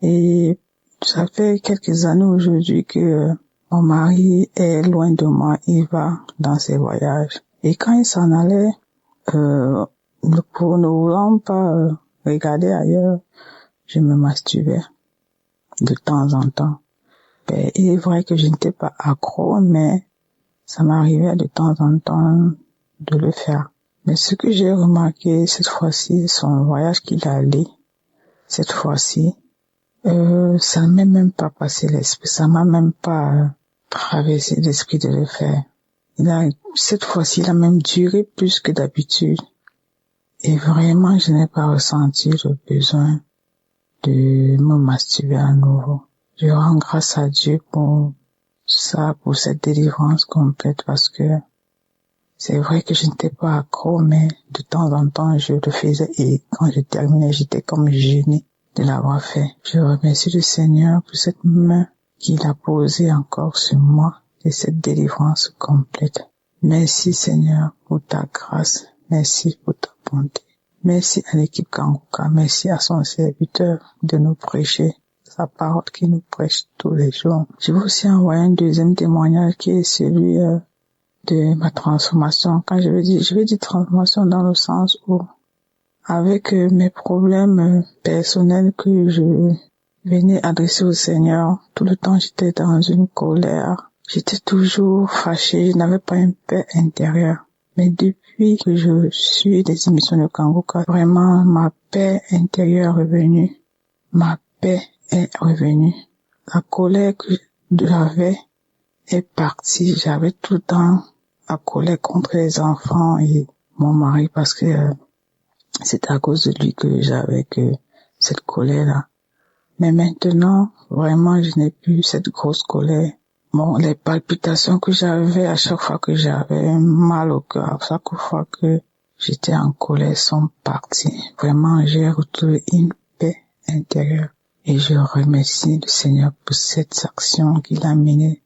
et ça fait quelques années aujourd'hui que mon mari est loin de moi, il va dans ses voyages. Et quand il s'en allait, pour ne voulant pas regarder ailleurs, je me masturbais de temps en temps. Il est vrai que je n'étais pas accro, mais ça m'arrivait de temps en temps de le faire. Mais ce que j'ai remarqué cette fois-ci, son voyage qu'il a allé, cette fois-ci, ça ne m'est même pas passé l'esprit, ça m'a même pas traversé l'esprit de le faire. Cette fois-ci, il a même duré plus que d'habitude. Et vraiment, je n'ai pas ressenti le besoin de me masturber à nouveau. Je rends grâce à Dieu pour ça, pour cette délivrance complète, parce que c'est vrai que je n'étais pas accro, mais de temps en temps, je le faisais, et quand je terminais, j'étais comme gênée de l'avoir fait. Je remercie le Seigneur pour cette main qu'il a posée encore sur moi, et cette délivrance complète. Merci Seigneur pour ta grâce, merci pour ta bonté. Merci à l'équipe Kangoka, merci à son serviteur de nous prêcher sa parole qui nous prêche tous les jours. Je veux aussi envoyer un deuxième témoignage qui est celui de ma transformation. Quand je vais dire transformation dans le sens où, avec mes problèmes personnels que je venais adresser au Seigneur, tout le temps j'étais dans une colère, j'étais toujours fâchée, je n'avais pas une paix intérieure. Mais depuis que je suis des émissions de Kangoka, vraiment ma paix intérieure est revenue. Ma paix est revenue. La colère que j'avais est partie. J'avais tout le temps la colère contre les enfants et mon mari parce que C'est à cause de lui que j'avais cette colère-là. Mais maintenant, vraiment, je n'ai plus cette grosse colère. Bon, les palpitations que j'avais à chaque fois que j'avais mal au cœur, à chaque fois que j'étais en colère sont parties. Vraiment, j'ai retrouvé une paix intérieure. Et je remercie le Seigneur pour cette action qu'il a menée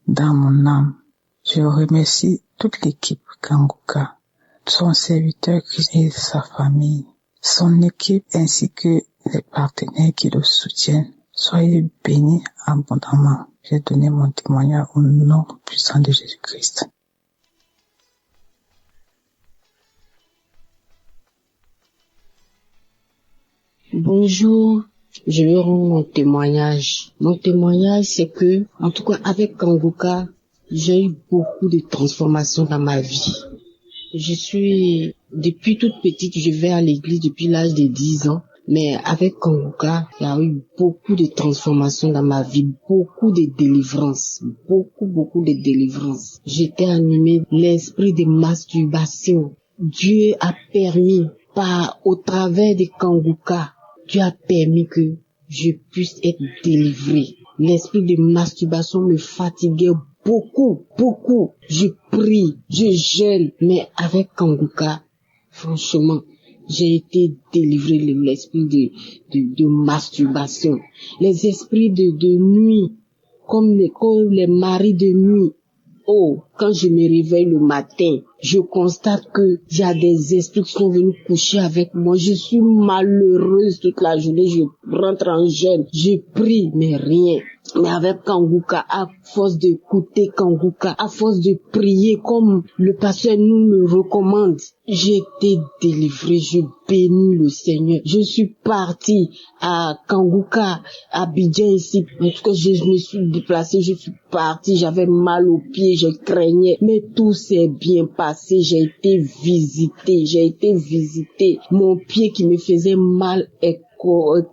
dans mon âme. Je remercie toute l'équipe Kanguka, son serviteur et sa famille, son équipe ainsi que les partenaires qui le soutiennent. Soyez bénis abondamment. J'ai donné mon témoignage au nom puissant de Jésus-Christ. Bonjour, je vais rendre mon témoignage. Mon témoignage, c'est que, en tout cas, avec Kanguka, j'ai eu beaucoup de transformations dans ma vie. Depuis toute petite, je vais à l'église depuis l'âge de 10 ans. Mais avec Kanguka, il y a eu beaucoup de transformations dans ma vie, beaucoup de délivrances, beaucoup de délivrances. J'étais animée de l'esprit de masturbation. Dieu a permis, au travers de Kanguka, Dieu a permis que je puisse être délivrée. L'esprit de masturbation me fatiguait beaucoup. Je prie, je jeûne, mais avec Kanguka, franchement, j'ai été délivrée de l'esprit de masturbation. Les esprits de nuit, comme les maris de nuit. Oh, quand je me réveille le matin, je constate que il y a des esprits qui sont venus coucher avec moi. Je suis malheureuse toute la journée. Je rentre en jeûne. Je prie, mais rien. Mais avec Kanguka, à force d'écouter Kanguka, à force de prier comme le pasteur nous le recommande, j'ai été délivrée. Je bénis le Seigneur. Je suis partie à Kanguka, à Abidjan ici. En tout cas, je me suis déplacée, je suis partie. J'avais mal aux pieds, je craignais. Mais tout s'est bien passé. J'ai été visitée. Mon pied qui me faisait mal est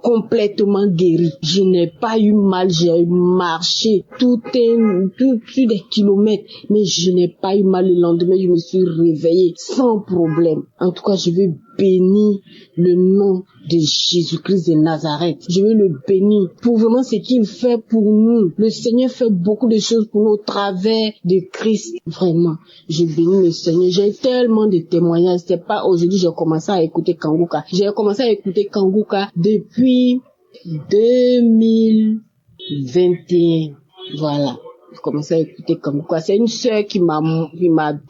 complètement guéri. Je n'ai pas eu mal, j'ai marché tout sur des kilomètres, mais je n'ai pas eu mal. Le lendemain, je me suis réveillée sans problème. En tout cas, je veux bénir le nom de Jésus-Christ de Nazareth. Je veux le bénir pour vraiment ce qu'il fait pour nous. Le Seigneur fait beaucoup de choses pour nous au travers de Christ. Vraiment, je bénis le Seigneur. J'ai tellement de témoignages. C'est pas aujourd'hui j'ai commencé à écouter Kanguka. J'ai commencé à écouter Kanguka depuis 2021. Voilà. J'ai commencé à écouter Kanguka. C'est une sœur qui m'a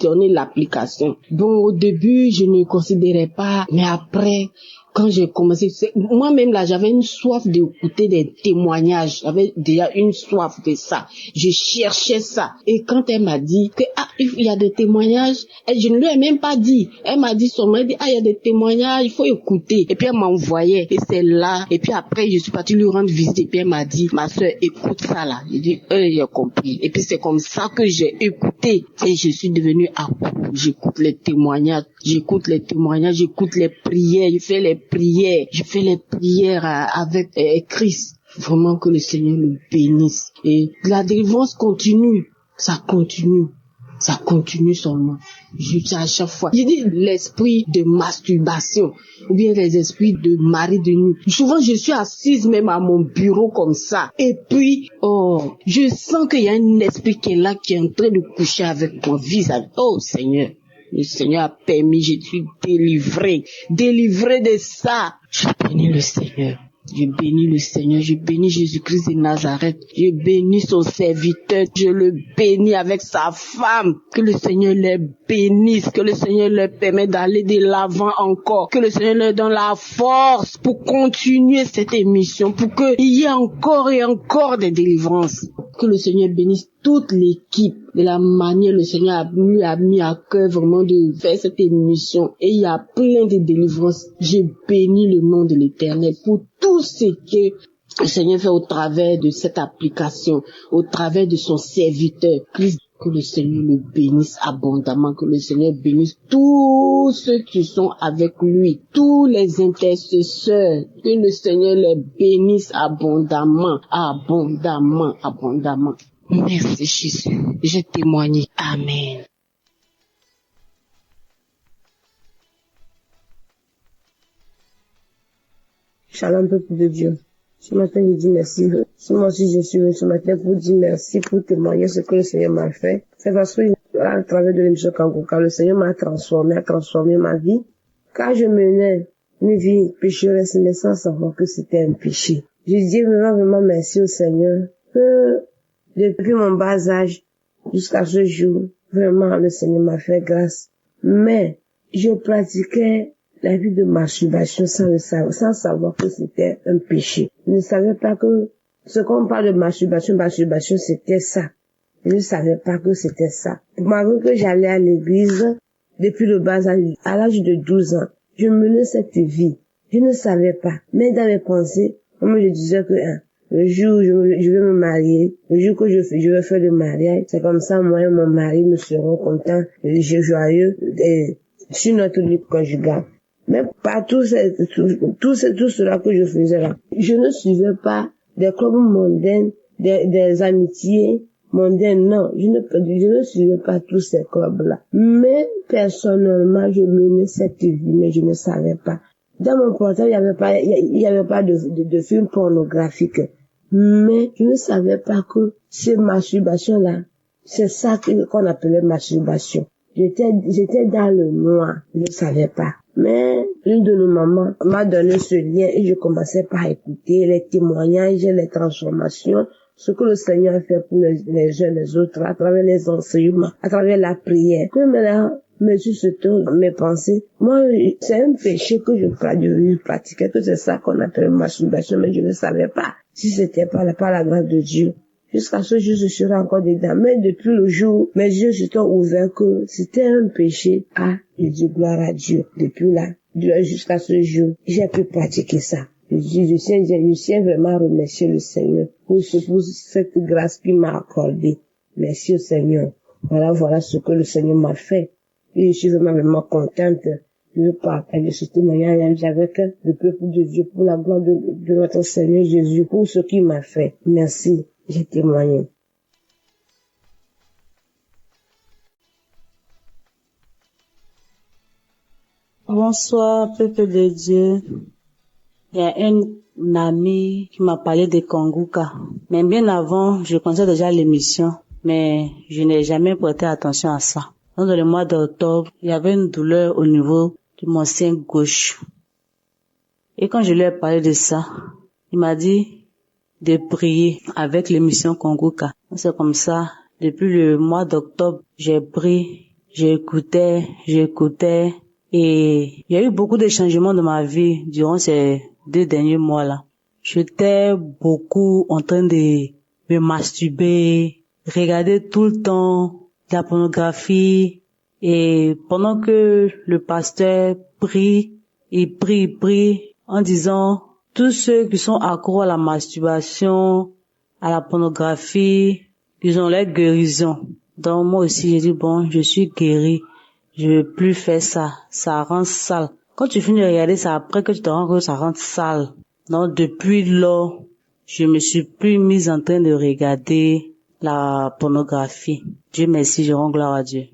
donné l'application. Bon, au début, je ne considérais pas, mais après, quand j'ai commencé, moi-même là, j'avais une soif d'écouter des témoignages. J'avais déjà une soif de ça. Je cherchais ça. Et quand elle m'a dit que, il y a des témoignages, et je ne lui ai même pas dit. Elle m'a dit seulement, il y a des témoignages, il faut écouter. Et puis elle m'envoyait. Et c'est là. Et puis après, je suis partie lui rendre visite. Et puis elle m'a dit, ma soeur, écoute ça là. J'ai dit, j'ai compris. Et puis c'est comme ça que j'ai écouté. Et je suis devenue accro. J'écoute les témoignages, j'écoute les prières, je fais les prières avec Christ. Vraiment que le Seigneur le bénisse. Et la délivrance continue, ça continue seulement. Juste à chaque fois. Je dis l'esprit de masturbation, ou bien les esprits de mari de nuit. Souvent, je suis assise même à mon bureau comme ça. Et puis, je sens qu'il y a un esprit qui est là, qui est en train de coucher avec mon visage. Oh Seigneur. Le Seigneur a permis, je suis délivré de ça. Je bénis le Seigneur. Je bénis le Seigneur, je bénis Jésus-Christ de Nazareth, je bénis son serviteur, je le bénis avec sa femme, que le Seigneur les bénisse, que le Seigneur leur permette d'aller de l'avant encore, que le Seigneur leur donne la force pour continuer cette émission, pour qu'il y ait encore et encore des délivrances, que le Seigneur bénisse toute l'équipe de la manière le Seigneur a mis à cœur vraiment de faire cette émission. Et il y a plein de délivrances. Je bénis le nom de l'Éternel pour tout ce que le Seigneur fait au travers de cette application, au travers de son serviteur. Christ, que le Seigneur le bénisse abondamment, que le Seigneur bénisse tous ceux qui sont avec lui, tous les intercesseurs, que le Seigneur les bénisse abondamment. Merci Jésus, j'ai témoigné. Amen. Shalom, peuple de Dieu. Ce matin, je dis merci. Moi aussi, je suis venu ce matin pour dire merci, pour témoigner ce que le Seigneur m'a fait. C'est parce que, à travers de l'émission Kangoka, le Seigneur m'a transformé, a transformé ma vie. Car je menais une vie pécheresse, mais sans savoir que c'était un péché. Je dis vraiment merci au Seigneur que, depuis mon bas âge jusqu'à ce jour, vraiment, le Seigneur m'a fait grâce. Mais, je pratiquais la vie de masturbation sans savoir que c'était un péché. Je ne savais pas que ce qu'on parle de masturbation, c'était ça. Je ne savais pas que c'était ça. Malgré que j'allais à l'église depuis le bas âge, à l'âge de 12 ans, je menais cette vie. Je ne savais pas. Mais dans mes pensées, moi je disais que le jour où je vais me marier, le jour que je vais faire le mariage, c'est comme ça moi et mon mari nous serons contents, joyeux sur notre vie conjugale. Mais pas tout cela que je faisais là. Je ne suivais pas des clubs mondains, des amitiés mondaines, non. Je ne suivais pas tous ces clubs-là. Mais, personnellement, je menais cette vie, mais je ne savais pas. Dans mon portable, il y avait pas de films pornographiques. Mais, je ne savais pas que ces masturbations-là, c'est ça qu'on appelait masturbation. J'étais dans le noir. Je ne savais pas. Mais une de nos mamans m'a donné ce lien et je commençais par écouter les témoignages, les transformations, ce que le Seigneur a fait pour les uns les autres, à travers les enseignements, à travers la prière. Que maintenant, Monsieur se tourne mes pensées. Moi, c'est un péché que je pratiquais, que c'est ça qu'on appelle masturbation, mais je ne savais pas si c'était par la grâce de Dieu. Jusqu'à ce jour, je serai encore dedans. Mais depuis le jour, mes yeux se sont ouverts que c'était un péché. Je dis gloire à Dieu. Depuis là, jusqu'à ce jour, j'ai pu pratiquer ça. Je tiens vraiment à remercier le Seigneur pour cette grâce qu'il m'a accordée. Merci au Seigneur. Voilà ce que le Seigneur m'a fait. Et je suis vraiment contente de partager ce témoignage avec le peuple de Dieu pour la gloire de notre Seigneur Jésus, pour ce qu'il m'a fait. Merci. J'ai témoigné. Bonsoir, peuple de Dieu. Il y a un ami qui m'a parlé de Kangoka. Mais bien avant, je connaissais déjà l'émission, mais je n'ai jamais prêté attention à ça. Dans le mois d'octobre, il y avait une douleur au niveau de mon sein gauche. Et quand je lui ai parlé de ça, il m'a dit de prier avec l'émission Kangoka. C'est comme ça, depuis le mois d'octobre, j'ai prié, j'écoutais, et il y a eu beaucoup de changements dans ma vie durant ces 2 derniers mois-là. J'étais beaucoup en train de me masturber, regarder tout le temps de la pornographie, et pendant que le pasteur prie, il prie en disant tous ceux qui sont accros à la masturbation, à la pornographie, ils ont leur guérison. Donc moi aussi j'ai dit bon, je suis guéri, je veux plus faire ça, ça rend sale. Quand tu finis de regarder ça, après que tu te rends compte que ça rend sale. Donc depuis lors, je me suis plus mise en train de regarder la pornographie. Dieu merci, je rends gloire à Dieu.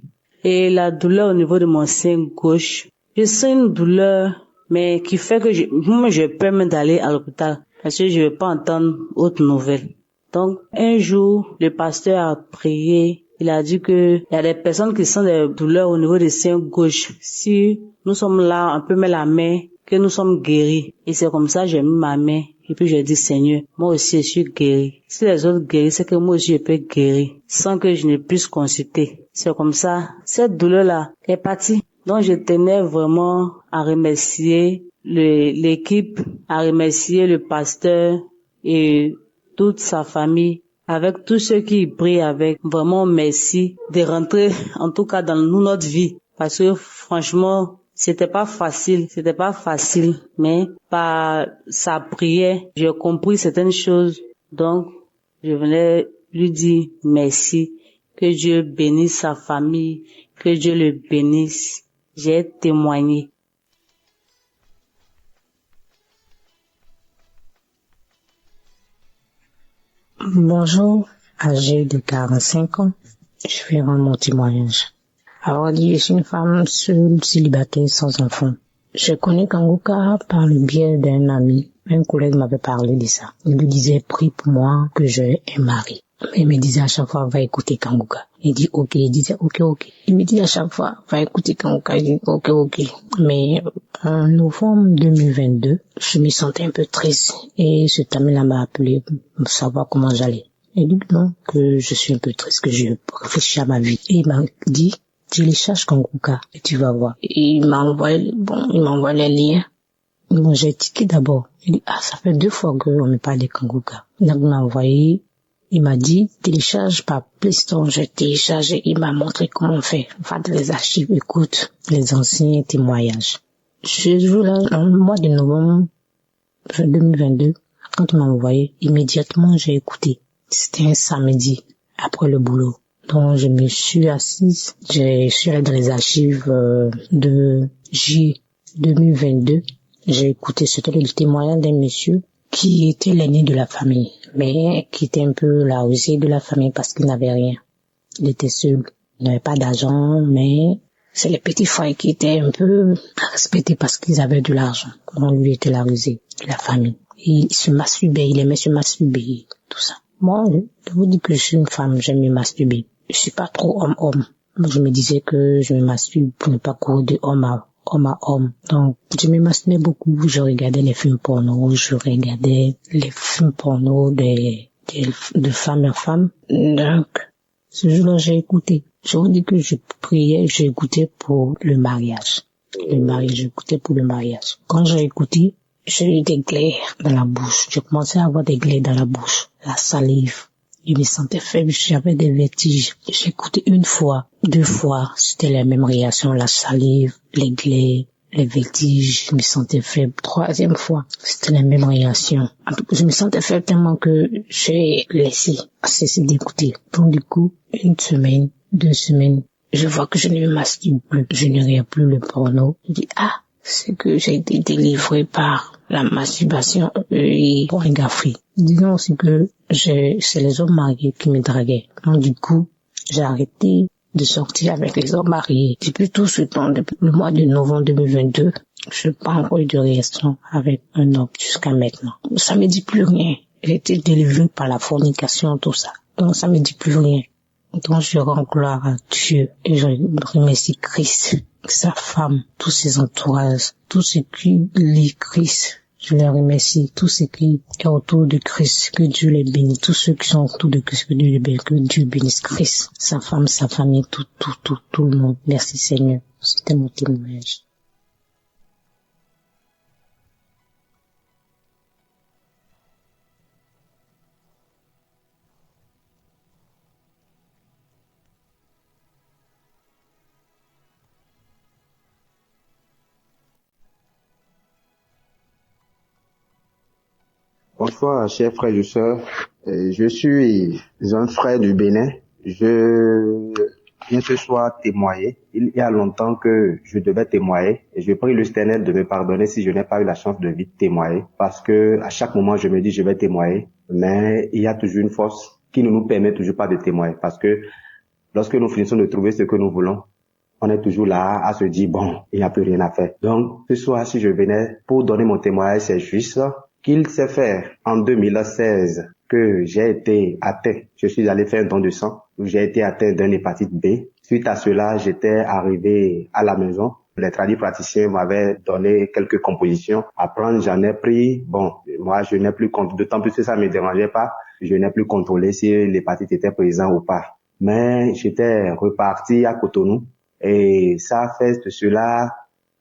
Et la douleur au niveau de mon sein gauche, je sens une douleur, mais qui fait que je peux même d'aller à l'hôpital parce que je veux pas entendre autre nouvelle. Donc, un jour, le pasteur a prié, il a dit que il y a des personnes qui sentent des douleurs au niveau des seins gauche. Si nous sommes là, on peut mettre la main, que nous sommes guéris. Et c'est comme ça, j'ai mis ma main, et puis j'ai dit, Seigneur, moi aussi je suis guéri. Si les autres guérissent, c'est que moi aussi je peux guérir, sans que je ne puisse consulter. C'est comme ça, cette douleur-là est partie. Donc je tenais vraiment à remercier l'équipe, à remercier le pasteur et toute sa famille, avec tous ceux qui prient avec. Vraiment merci de rentrer en tout cas dans notre vie, parce que franchement c'était pas facile, mais par sa prière j'ai compris certaines choses. Donc je venais lui dire merci, que Dieu bénisse sa famille, que Dieu le bénisse. J'ai témoigné. Bonjour, âgée de 45 ans, je vais rendre mon témoignage. Alors, je suis une femme seule, célibataire, sans enfant. J'ai connu Kangoka par le biais d'un ami. Un collègue m'avait parlé de ça. Il lui disait, prie pour moi que j'ai un mari. Il me disait à chaque fois, va écouter Kangoka. Il dit, ok. Il disait, ok. Il me dit à chaque fois, va écouter Kangoka. Il dit, ok. Mais en novembre 2022, je me sentais un peu triste. Et cet ami-là m'a appelé pour savoir comment j'allais. Il dit non, que je suis un peu triste, que je réfléchis à ma vie. Et il m'a dit, télécharge Kangoka et tu vas voir. Et il m'a envoyé les liens. Bon, j'ai tiqué d'abord. Il dit, ça fait 2 fois qu'on me parle de Kangoka. Donc, il m'a envoyé, il m'a dit, télécharge par Play Store. J'ai téléchargé, il m'a montré comment on fait. Va dans les archives, écoute les anciens témoignages. Ce jour-là, dans le mois de novembre 2022, quand il m'a envoyé, immédiatement, j'ai écouté. C'était un samedi, après le boulot. Donc, je me suis assise, je suis allée dans les archives de J 2022. J'ai écouté, c'était le témoignage d'un monsieur qui était l'aîné de la famille, mais qui était un peu la rusée de la famille parce qu'il n'avait rien. Il était seul, il n'avait pas d'argent, mais c'est les petits frères qui étaient un peu respectés parce qu'ils avaient de l'argent. Donc, lui était la rusée de la famille. Il se masturbait, il aimait se masturber, tout ça. Moi, je vous dis que je suis une femme, j'aime me masturber. Je suis pas trop homme-homme. Je me disais que je me masturbe pour ne pas courir de homme à homme. Donc, je me masturbais beaucoup. Je regardais les films porno, de femme à femme. Donc, ce jour-là, j'ai écouté. Je vous dis que je priais, j'ai écouté pour le mariage. J'écoutais pour le mariage. Quand j'ai écouté, j'ai eu des glaires dans la bouche. Je commençais à avoir des glaires dans la bouche. La salive. Je me sentais faible, j'avais des vertiges. J'ai écouté 1 fois, 2 fois, c'était la même réaction, la salive, les glaires, les vertiges, je me sentais faible. 3e fois, c'était la même réaction. En tout cas, je me sentais faible tellement que j'ai cessé d'écouter. Donc du coup, 1 semaine, 2 semaines, je vois que je ne me masturbe plus, je ne regarde plus le porno. Je dis, c'est que j'ai été délivré par la masturbation et pornographie. Disons aussi que c'est les hommes mariés qui me draguaient. Donc du coup, j'ai arrêté de sortir avec les hommes mariés. Depuis tout ce temps, depuis le mois de novembre 2022, je n'ai pas encore eu de relation avec un homme jusqu'à maintenant. Ça me dit plus rien. J'ai été délivré par la fornication, tout ça. Donc ça me dit plus rien. Donc je rends gloire à Dieu et je remercie Christ, sa femme, tous ses entourages, tous ceux qui lit Christ. Je les remercie, tous ceux qui sont autour de Christ, que Dieu les bénisse, tous ceux qui sont autour de Christ, que Dieu bénisse Christ, sa femme, sa famille, tout le monde. Merci Seigneur. C'était mon témoignage. Bonsoir, chers frères et sœurs. Je suis un frère du Bénin. Je viens ce soir témoigner. Il y a longtemps que je devais témoigner et je prie le Seigneur de me pardonner si je n'ai pas eu la chance de vite témoigner, parce que à chaque moment je me dis je vais témoigner, mais il y a toujours une force qui ne nous permet toujours pas de témoigner, parce que lorsque nous finissons de trouver ce que nous voulons, on est toujours là à se dire bon, il n'y a plus rien à faire. Donc ce soir, si je venais pour donner mon témoignage, c'est juste qu'il s'est fait en 2016 que j'ai été atteint. Je suis allé faire un don de sang où j'ai été atteint d'une hépatite B. Suite à cela, j'étais arrivé à la maison. Les tradipraticiens m'avaient donné quelques compositions à prendre. J'en ai pris. Bon, moi, je n'ai plus contrôlé. D'autant plus que ça ne me dérangeait pas. Je n'ai plus contrôlé si l'hépatite était présente ou pas. Mais j'étais reparti à Cotonou. Et ça a fait de cela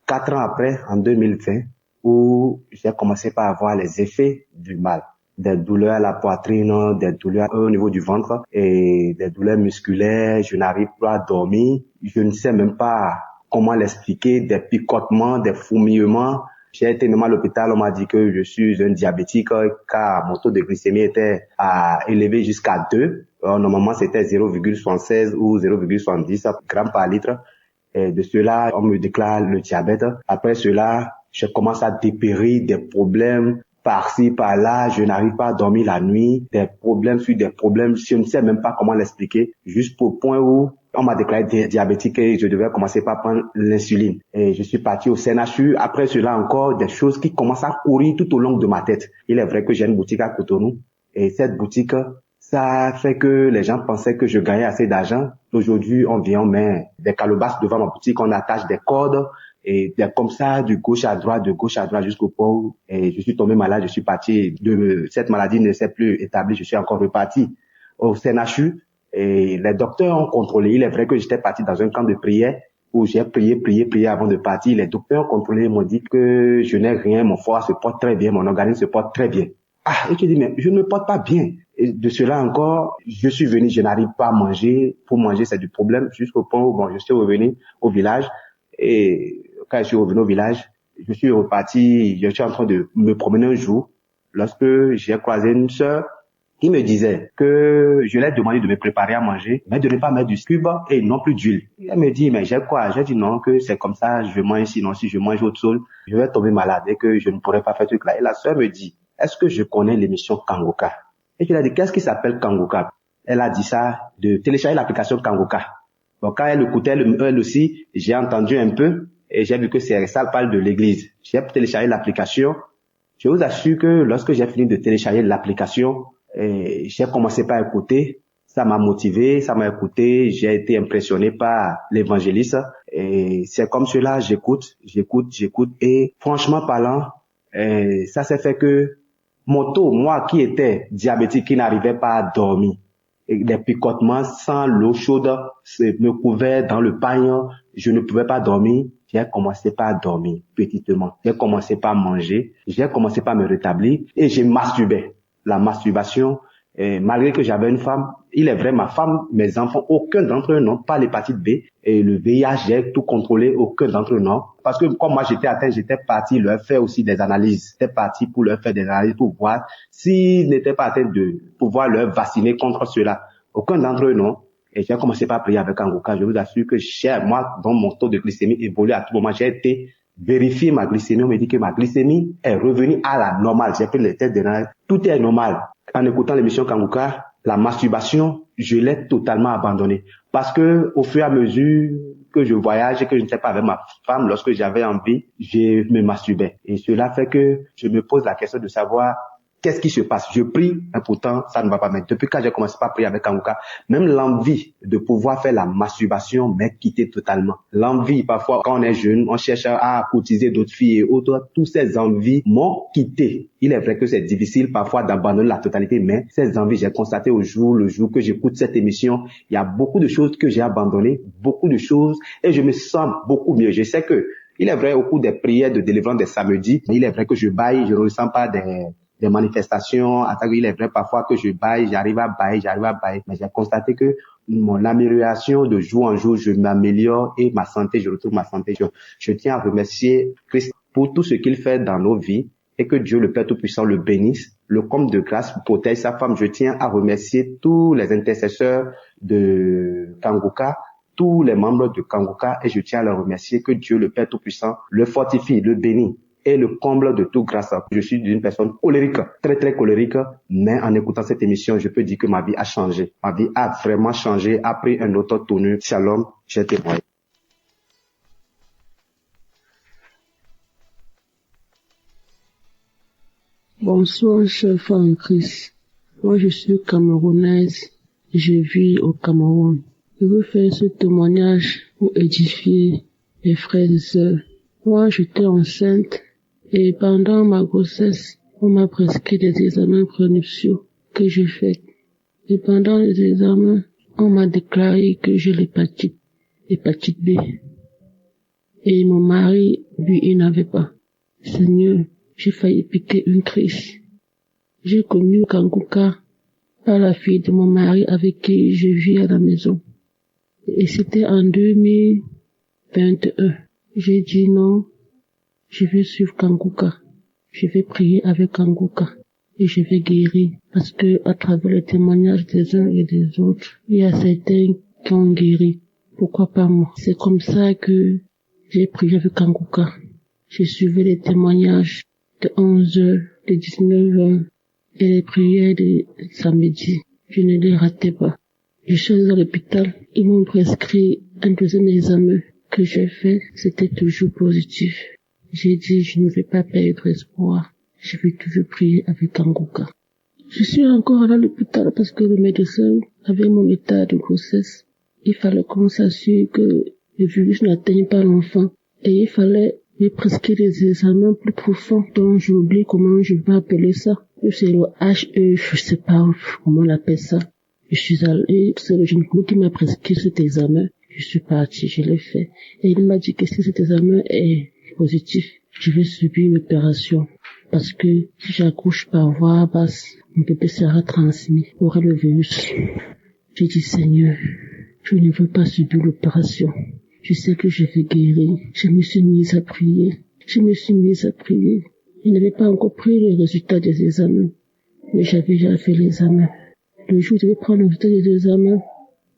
4 ans après, en 2020, où j'ai commencé par avoir les effets du mal. Des douleurs à la poitrine, des douleurs au niveau du ventre et des douleurs musculaires. Je n'arrive pas à dormir. Je ne sais même pas comment l'expliquer. Des picotements, des fourmillements. J'ai été même à l'hôpital, on m'a dit que je suis un diabétique car mon taux de glycémie était élevé jusqu'à 2. Normalement, c'était 0,76 ou 0,70 grammes par litre. Et de cela, on me déclare le diabète. Après cela, je commence à dépérir des problèmes par-ci, par-là. Je n'arrive pas à dormir la nuit. Des problèmes sur des problèmes. Je ne sais même pas comment l'expliquer. Juste au point où on m'a déclaré diabétique et je devais commencer par prendre l'insuline. Et je suis parti au CNHU. Après cela encore, des choses qui commencent à courir tout au long de ma tête. Il est vrai que j'ai une boutique à Cotonou. Et cette boutique, ça fait que les gens pensaient que je gagnais assez d'argent. Aujourd'hui, on vient, on met des calebasses devant ma boutique, on attache des cordes. Et comme ça, de gauche à droite jusqu'au point où je suis tombé malade, je suis parti cette maladie ne s'est plus établie, je suis encore reparti au CNHU et les docteurs ont contrôlé. Il est vrai que j'étais parti dans un camp de prière où j'ai prié avant de partir. Les docteurs ont contrôlé et m'ont dit que je n'ai rien, mon foie se porte très bien, mon organisme se porte très bien. Et tu dis, mais je ne me porte pas bien. Et de cela encore, je suis venu, je n'arrive pas à manger. Pour manger, c'est du problème jusqu'au point où je suis revenu au village et quand je suis revenu au village, je suis reparti, je suis en train de me promener un jour lorsque j'ai croisé une sœur qui me disait que je lui ai demandé de me préparer à manger, mais de ne pas mettre du cube et non plus d'huile. Elle me dit, mais j'ai quoi? J'ai dit non, que c'est comme ça, je mange, sinon si je mange autre chose, je vais tomber malade et que je ne pourrai pas faire ce truc-là. Et la sœur me dit, est-ce que je connais l'émission Kangoka? Et je lui ai dit, qu'est-ce qui s'appelle Kangoka? Elle a dit ça, de télécharger l'application Kangoka. Donc quand elle écoutait elle aussi, j'ai entendu un peu, et j'ai vu que ça parle de l'église. J'ai téléchargé l'application. Je vous assure que lorsque j'ai fini de télécharger l'application, j'ai commencé par écouter. Ça m'a motivé, ça m'a écouté. J'ai été impressionné par l'évangéliste. Et c'est comme cela, j'écoute. Et franchement parlant, ça s'est fait que mon taux, moi qui étais diabétique, qui n'arrivais pas à dormir, et des picotements sans l'eau chaude me couvaient dans le pagne, je ne pouvais pas dormir. J'ai commencé par dormir petitement. J'ai commencé par manger. J'ai commencé par me rétablir et j'ai masturbé. La masturbation, malgré que j'avais une femme, il est vrai, ma femme, mes enfants, aucun d'entre eux n'ont pas l'hépatite B. Et le VIH, j'ai tout contrôlé, aucun d'entre eux n'ont. Parce que comme moi j'étais atteint, j'étais parti leur faire aussi des analyses. J'étais parti pour leur faire des analyses pour voir s'ils n'étaient pas atteints de pouvoir leur vacciner contre cela. Aucun d'entre eux n'ont. Et j'ai commencé par prier avec Kangoka. Je vous assure que moi, dont mon taux de glycémie évolue à tout moment, j'ai été vérifier ma glycémie. On me dit que ma glycémie est revenue à la normale. J'ai fait les tests d'analyse. Tout est normal. En écoutant l'émission Kangoka, la masturbation, je l'ai totalement abandonnée. Parce que au fur et à mesure que je voyage et que je n'étais pas avec ma femme, lorsque j'avais envie, je me masturbais. Et cela fait que je me pose la question de savoir qu'est-ce qui se passe? Je prie, mais pourtant, ça ne va pas. Mais depuis quand j'ai commencé à prier avec Kangoka, même l'envie de pouvoir faire la masturbation m'est quittée totalement. L'envie, parfois, quand on est jeune, on cherche à courtiser d'autres filles et autres. Toutes ces envies m'ont quitté. Il est vrai que c'est difficile parfois d'abandonner la totalité, mais ces envies, j'ai constaté le jour que j'écoute cette émission, il y a beaucoup de choses que j'ai abandonnées, beaucoup de choses, et je me sens beaucoup mieux. Je sais que, il est vrai, au cours des prières de délivrance des samedis, il est vrai que je baille, je ne ressens pas des manifestations. Il est vrai parfois que je baille, j'arrive à bailler, mais j'ai constaté que mon amélioration de jour en jour, je m'améliore et ma santé, je retrouve ma santé. Je tiens à remercier Christ pour tout ce qu'il fait dans nos vies et que Dieu le Père Tout-Puissant le bénisse, le comble de grâce protège sa femme. Je tiens à remercier tous les intercesseurs de Kangoka, tous les membres de Kangoka et je tiens à leur remercier que Dieu le Père Tout-Puissant le fortifie, le bénit. Et le comble de toute grâce. Je suis une personne colérique, très très colérique, mais en écoutant cette émission, je peux dire que ma vie a changé. Ma vie a vraiment changé, a pris un autre tournure. Shalom, j'ai témoigné. Bonsoir, chère femme Christ. Moi, je suis camerounaise. Je vis au Cameroun. Je veux faire ce témoignage pour édifier mes frères et sœurs. Moi, j'étais enceinte. Et pendant ma grossesse, on m'a prescrit des examens prénuptiaux que j'ai faits. Et pendant les examens, on m'a déclaré que j'ai l'hépatite B. Et mon mari, lui, il n'avait pas. Seigneur, j'ai failli piquer une crise. J'ai connu Kangoka par la fille de mon mari avec qui je vis à la maison. Et c'était en 2021. J'ai dit non. Je vais suivre Kangoka. Je vais prier avec Kangoka. Et je vais guérir. Parce que, à travers les témoignages des uns et des autres, il y a certains qui ont guéri. Pourquoi pas moi? C'est comme ça que j'ai prié avec Kangoka. J'ai suivi les témoignages de 11h, de 19h et les prières de samedi. Je ne les ratais pas. Je suis allée à l'hôpital. Ils m'ont prescrit un deuxième examen que j'ai fait. C'était toujours positif. J'ai dit, je ne vais pas perdre espoir. Je vais toujours prier avec Kangoka. Je suis encore allée à l'hôpital parce que le médecin avait mon état de grossesse. Il fallait qu'on s'assure que le virus n'atteigne pas l'enfant. Et il fallait me prescrire des examens plus profonds dont j'ai oublié comment je vais appeler ça. C'est le HE, je sais pas comment on appelle ça. Je suis allée, c'est le gynécologue qui m'a prescrit cet examen. Je suis partie, je l'ai fait. Et il m'a dit que si cet examen est positif, je vais subir une opération. Parce que si j'accouche par voie basse, mon bébé sera transmis, aura le virus. J'ai dit, Seigneur, je ne veux pas subir l'opération. Je sais que je vais guérir. Je me suis mise à prier. Je n'avais pas encore pris les résultats des examens, mais j'avais déjà fait l'examen. Le jour où je devais prendre le résultat des examens,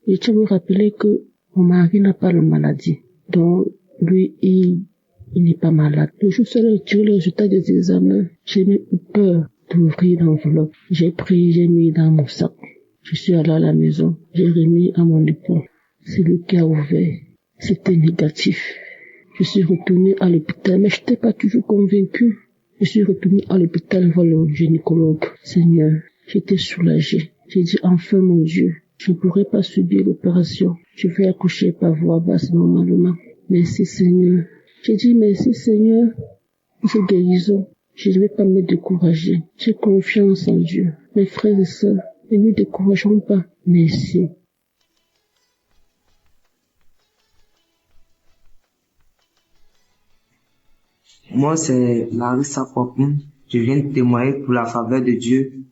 et tu me rappelais que mon mari n'a pas la maladie. Donc, lui, il n'est pas malade. Le jour où j'ai tiré le résultat des examens, j'ai eu peur d'ouvrir l'enveloppe. J'ai pris, j'ai mis dans mon sac. Je suis allée à la maison. J'ai remis à mon époux. C'est lui qui a ouvert. C'était négatif. Je suis retournée à l'hôpital, mais je n'étais pas toujours convaincue. Je suis retournée à l'hôpital voir le gynécologue. Seigneur, j'étais soulagée. J'ai dit, enfin mon Dieu, je ne pourrai pas subir l'opération. Je vais accoucher par voie basse normalement. Merci Seigneur. J'ai dit, merci Seigneur pour cette guérison. Je ne vais pas me décourager. J'ai confiance en Dieu. Mes frères et sœurs, ne nous décourageons pas. Merci. Moi, c'est Larissa Popin. Je viens de témoigner pour la faveur de Dieu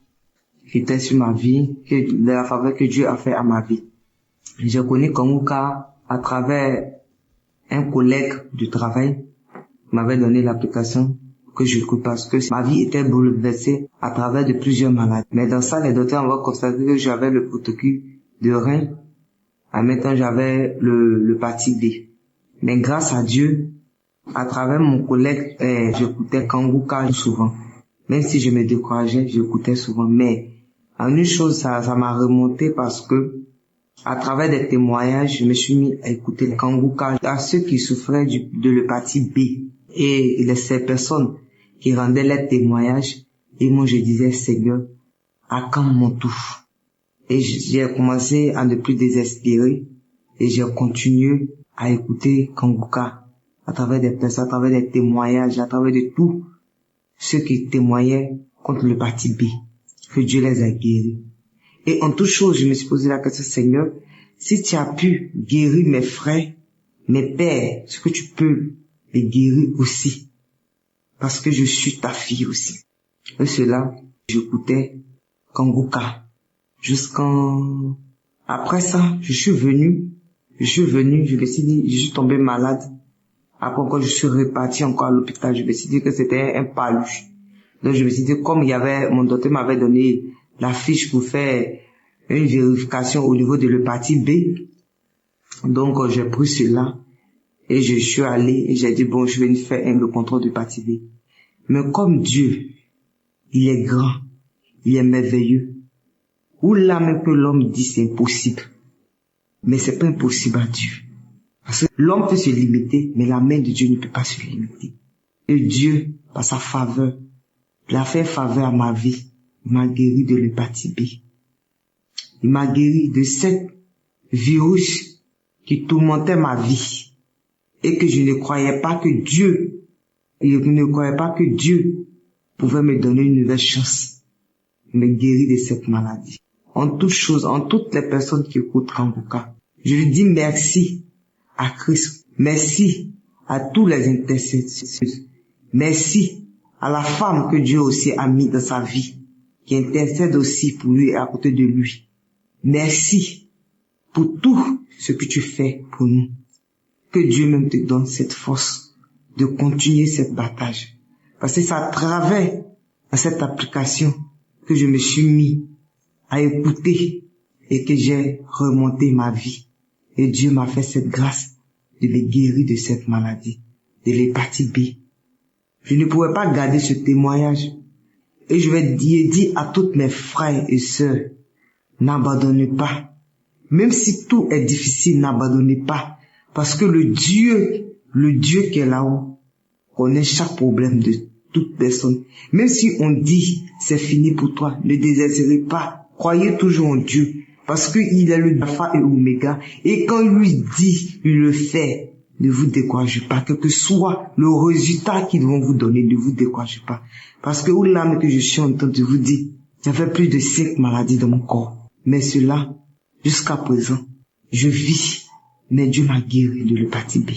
qui était sur ma vie, la faveur que Dieu a fait à ma vie. J'ai connu Kangoka à travers un collègue du travail qui m'avait donné l'application que j'écoute parce que ma vie était bouleversée à travers de plusieurs maladies. Mais dans ça, les docteurs ont constaté que j'avais le protocole de rein. En même temps, j'avais l'hépatite B. Mais grâce à Dieu, à travers mon collègue, j'écoutais Kangoka souvent. Même si je me décourageais, j'écoutais souvent. Mais en une chose, ça m'a remonté parce que à travers des témoignages, je me suis mis à écouter Kangoka à ceux qui souffraient de l'hépatite B. Et ces personnes qui rendaient leurs témoignages. Et moi, je disais, Seigneur, à quand mon tour? Et j'ai commencé à ne plus désespérer. Et j'ai continué à écouter Kangoka à travers des personnes, à travers des témoignages, à travers de tout ceux qui témoignaient contre l'hépatite B, que Dieu les a guéris. Et en toute chose, je me suis posé la question, Seigneur, si tu as pu guérir mes frères, mes pères, est-ce que tu peux les guérir aussi? Parce que je suis ta fille aussi. Et cela, j'écoutais Kangoka. Après ça, je suis venu, je me suis dit, je suis tombé malade. Après encore, je suis reparti encore à l'hôpital. Je me suis dit que c'était un paluche. Donc je me suis dit, comme mon docteur m'avait donné la fiche pour faire une vérification au niveau de l'hépatite B. Donc j'ai pris cela et je suis allé et j'ai dit, bon, je vais faire le contrôle d'hépatite B. Mais comme Dieu, il est grand, il est merveilleux. Ou là même que l'homme dit c'est impossible. Mais c'est pas impossible à Dieu. Parce que l'homme peut se limiter, mais la main de Dieu ne peut pas se limiter. Et Dieu, par sa faveur, il a fait faveur à ma vie. Il m'a guéri de l'hépatite B. Il m'a guéri de cette virus qui tourmentait ma vie. Et que je ne croyais pas que Dieu pouvait me donner une nouvelle chance. Il me guérit de cette maladie. En toutes choses, en toutes les personnes qui écoutent Kangoka, je lui dis merci à Christ. Merci à tous les intercesseurs. Merci à la femme que Dieu aussi a mis dans sa vie, qui intercède aussi pour lui et à côté de lui. Merci pour tout ce que tu fais pour nous. Que Dieu même te donne cette force de continuer cette bataille. Parce que c'est à travers cette application que je me suis mis à écouter et que j'ai remonté ma vie. Et Dieu m'a fait cette grâce de me guérir de cette maladie, de l'hépatite B. Je ne pouvais pas garder ce témoignage. Et je vais dire à tous mes frères et sœurs, n'abandonnez pas. Même si tout est difficile, n'abandonnez pas. Parce que le Dieu qui est là-haut, connaît chaque problème de toute personne. Même si on dit, c'est fini pour toi, ne désespérez pas. Croyez toujours en Dieu. Parce qu'il est le Alpha et Oméga. Et quand il lui dit, il le fait. Ne vous découragez pas. Quel que soit le résultat qu'ils vont vous donner, ne vous découragez pas. Parce que oula, mais que je suis en train de vous dire, j'avais plus de 5 maladies dans mon corps. Mais cela, jusqu'à présent, je vis. Mais Dieu m'a guéri de l'hépatite B.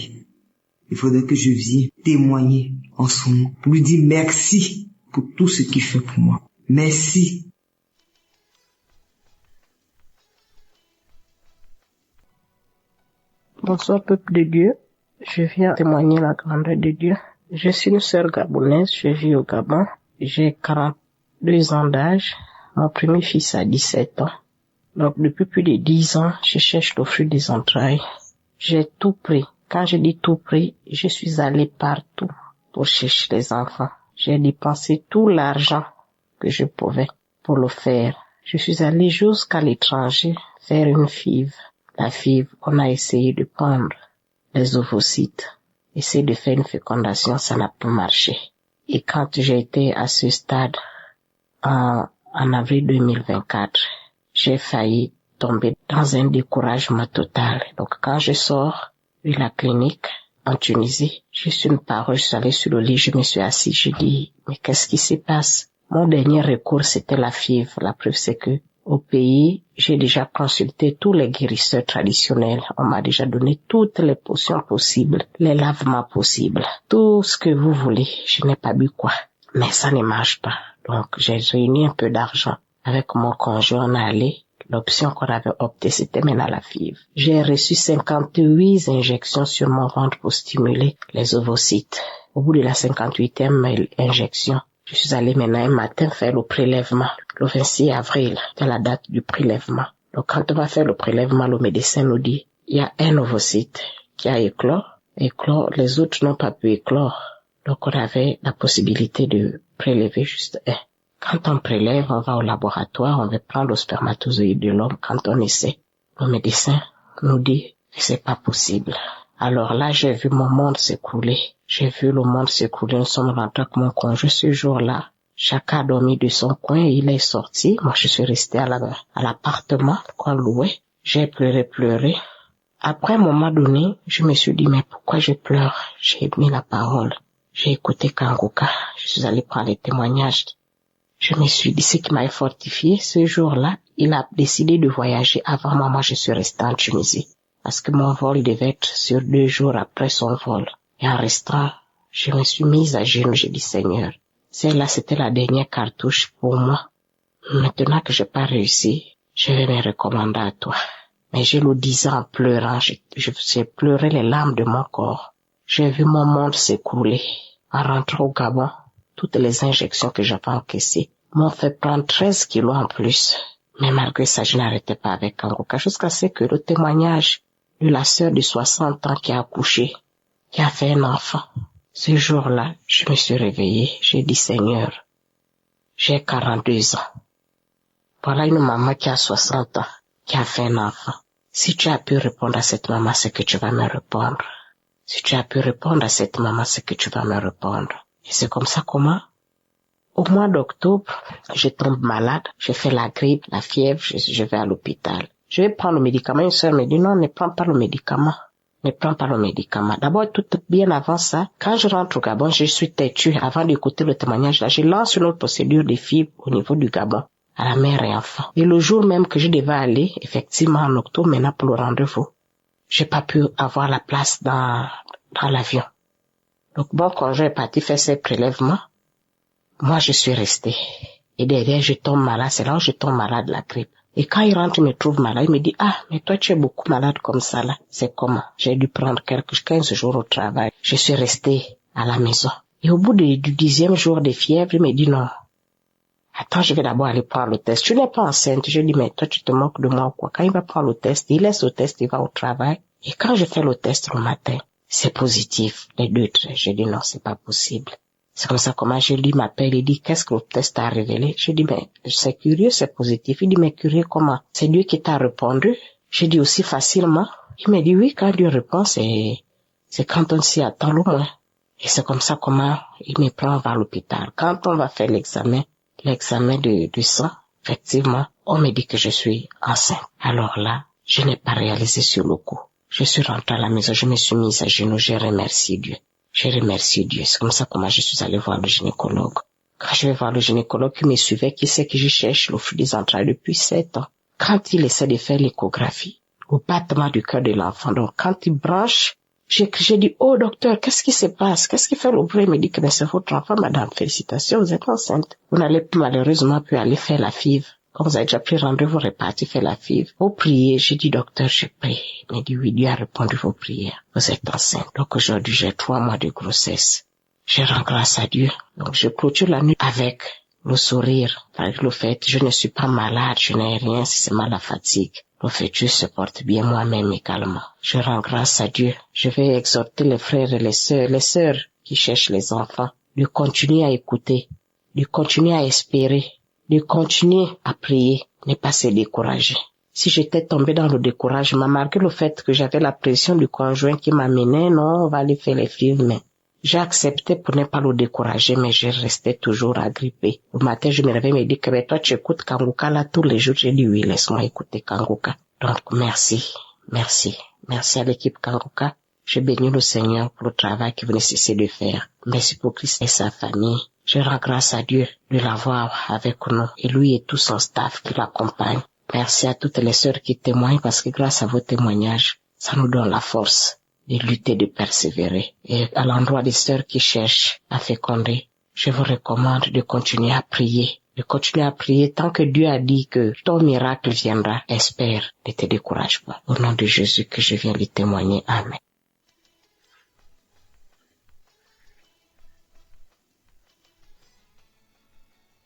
Il faudrait que je vienne témoigner en son nom. Pour lui dire merci pour tout ce qu'il fait pour moi. Merci. Bonsoir peuple de Dieu, je viens témoigner la grandeur de Dieu. Je suis une sœur gabonaise, je vis au Gabon, j'ai 42 ans d'âge, mon premier fils a 17 ans. Donc depuis plus de 10 ans, je cherche le fruit des entrailles. J'ai tout pris. Quand je dis tout pris, je suis allée partout pour chercher les enfants. J'ai dépensé tout l'argent que je pouvais pour le faire. Je suis allée jusqu'à l'étranger faire une FIV. La FIV, on a essayé de prendre les ovocytes, essayer de faire une fécondation, ça n'a pas marché. Et quand j'ai été à ce stade, en avril 2024, j'ai failli tomber dans un découragement total. Donc quand je sors de la clinique en Tunisie, juste une parole, je suis allée sur le lit, je me suis assise, je dis, mais qu'est-ce qui se passe? Mon dernier recours, c'était la FIV. La preuve, c'est que au pays, j'ai déjà consulté tous les guérisseurs traditionnels. On m'a déjà donné toutes les potions possibles, les lavements possibles, tout ce que vous voulez. Je n'ai pas bu quoi. Mais ça ne marche pas. Donc, j'ai réuni un peu d'argent. Avec mon conjoint, on est allé. L'option qu'on avait optée, c'était maintenant la FIV. J'ai reçu 58 injections sur mon ventre pour stimuler les ovocytes. Au bout de la 58e injection, je suis allée maintenant un matin faire le prélèvement. Le 26 avril, c'est la date du prélèvement. Donc quand on va faire le prélèvement, le médecin nous dit, il y a un ovocyte qui a éclore, les autres n'ont pas pu éclore. Donc on avait la possibilité de prélever juste un. Quand on prélève, on va au laboratoire, on va prendre le spermatozoïde de l'homme. Quand on essaie, le médecin nous dit que c'est pas possible. Alors là, j'ai vu mon monde s'écrouler. J'ai vu le monde s'écrouler. Nous sommes rentrés avec mon conjoint ce jour-là. Chacun a dormi de son coin et il est sorti. Moi, je suis restée à l'appartement qu'on louait. J'ai pleuré. Après un moment donné, je me suis dit, mais pourquoi je pleure? J'ai mis la parole. J'ai écouté Kangoka. Je suis allée prendre les témoignages. Je me suis dit, ce qui m'a fortifié, ce jour-là, il a décidé de voyager avant moi. Moi, je suis restée en Tunisie. Parce que mon vol devait être sur 2 jours après son vol. Et en restant, je me suis mise à genoux, j'ai dit, Seigneur, celle-là, c'était la dernière cartouche pour moi. Maintenant que j'ai pas réussi, je vais me recommander à toi. Mais je le disais en pleurant, j'ai pleuré les larmes de mon corps. J'ai vu mon monde s'écrouler. En rentrant au Gabon, toutes les injections que j'avais encaissées m'ont fait prendre 13 kilos en plus. Mais malgré ça, je n'arrêtais pas avec Kangoka jusqu'à ce que le témoignage de la sœur de 60 ans qui a accouché, qui a fait un enfant. Ce jour-là, je me suis réveillée. J'ai dit, Seigneur, j'ai 42 ans. Voilà une maman qui a 60 ans, qui a fait un enfant. Si tu as pu répondre à cette maman, c'est que tu vas me répondre. Si tu as pu répondre à cette maman, c'est que tu vas me répondre. Et c'est comme ça comment? Au mois d'octobre, je tombe malade, je fais la grippe, la fièvre, je vais à l'hôpital. Je vais prendre le médicament. Une sœur me dit, non, ne prends pas le médicament. Ne prends pas le médicament. D'abord, tout bien avant ça, quand je rentre au Gabon, je suis têtue. Avant d'écouter le témoignage, là, je lance une autre procédure de FIV au niveau du Gabon, à la mère et enfant. Et le jour même que je devais aller, effectivement, en octobre, maintenant pour le rendez-vous, j'ai pas pu avoir la place dans l'avion. Donc, mon conjoint est parti faire ses prélèvements. Moi, je suis restée. Et derrière, je tombe malade. C'est là où je tombe malade de la grippe. Et quand il rentre, il me trouve malade. Il me dit, ah, mais toi, tu es beaucoup malade comme ça, là. C'est comment? J'ai dû prendre 15 jours au travail. Je suis restée à la maison. Et au bout du 10e jour de fièvre, il me dit, non. Attends, je vais d'abord aller prendre le test. Tu n'es pas enceinte. Je dis, mais toi, tu te moques de moi ou quoi? Quand il va prendre le test, il laisse le test, il va au travail. Et quand je fais le test le matin, c'est positif. Les 2 traits. Je dis, non, c'est pas possible. C'est comme ça, comment je lui m'appelle, il dit, qu'est-ce que le test a révélé? Je dis, mais c'est curieux, c'est positif. Il dit, mais curieux comment? C'est Dieu qui t'a répondu? J'ai dit aussi facilement. Il m'a dit oui, quand Dieu répond, c'est quand on s'y attend le moins. Et c'est comme ça comment il me prend vers l'hôpital. Quand on va faire l'examen du sang, effectivement, on me dit que je suis enceinte. Alors là, je n'ai pas réalisé sur le coup. Je suis rentrée à la maison, je me suis mise à genoux, j'ai remercié Dieu. C'est comme ça comment je suis allée voir le gynécologue. Quand je vais voir le gynécologue qui me suivait, qui sait que je cherche le flux des entrailles depuis 7 ans. Quand il essaie de faire l'échographie, au battement du cœur de l'enfant, donc quand il branche, j'ai dit, oh docteur, qu'est-ce qui se passe? Qu'est-ce qui fait le bruit? Il me dit que c'est votre enfant, madame, félicitations, vous êtes enceinte. Vous n'allez malheureusement plus aller faire la FIV. Comme vous avez déjà pris rendez-vous, reparti faire la FIV. Vous priez, j'ai dit, docteur, je prie. Il m'a dit, oui, Dieu a répondu vos prières. Vous êtes enceinte. Donc aujourd'hui, j'ai 3 mois de grossesse. Je rends grâce à Dieu. Donc je clôture la nuit avec le sourire, avec le fait, je ne suis pas malade, je n'ai rien, si c'est mal la fatigue. Le fait, Dieu se porte bien moi-même également. Je rends grâce à Dieu. Je vais exhorter les frères et les sœurs qui cherchent les enfants, de continuer à écouter, de continuer à espérer, de continuer à prier, ne pas se décourager. Si j'étais tombée dans le découragement, malgré le fait que j'avais la pression du conjoint qui m'amenait, non, on va aller faire les films, mais j'ai accepté pour ne pas le décourager, mais je restais toujours agrippée. Le matin, je me réveille et me dis que mais toi, tu écoutes Kanguka là tous les jours. J'ai dit oui, laisse-moi écouter Kanguka. Donc, merci à l'équipe Kanguka. Je bénis le Seigneur pour le travail que vous nécessitez de faire. Merci pour Christ et sa famille. Je rends grâce à Dieu de l'avoir avec nous et lui et tout son staff qui l'accompagne. Merci à toutes les sœurs qui témoignent parce que grâce à vos témoignages, ça nous donne la force de lutter, de persévérer. Et à l'endroit des sœurs qui cherchent à féconder, je vous recommande de continuer à prier. De continuer à prier tant que Dieu a dit que ton miracle viendra. Espère, ne te décourage pas. Au nom de Jésus que je viens lui témoigner. Amen.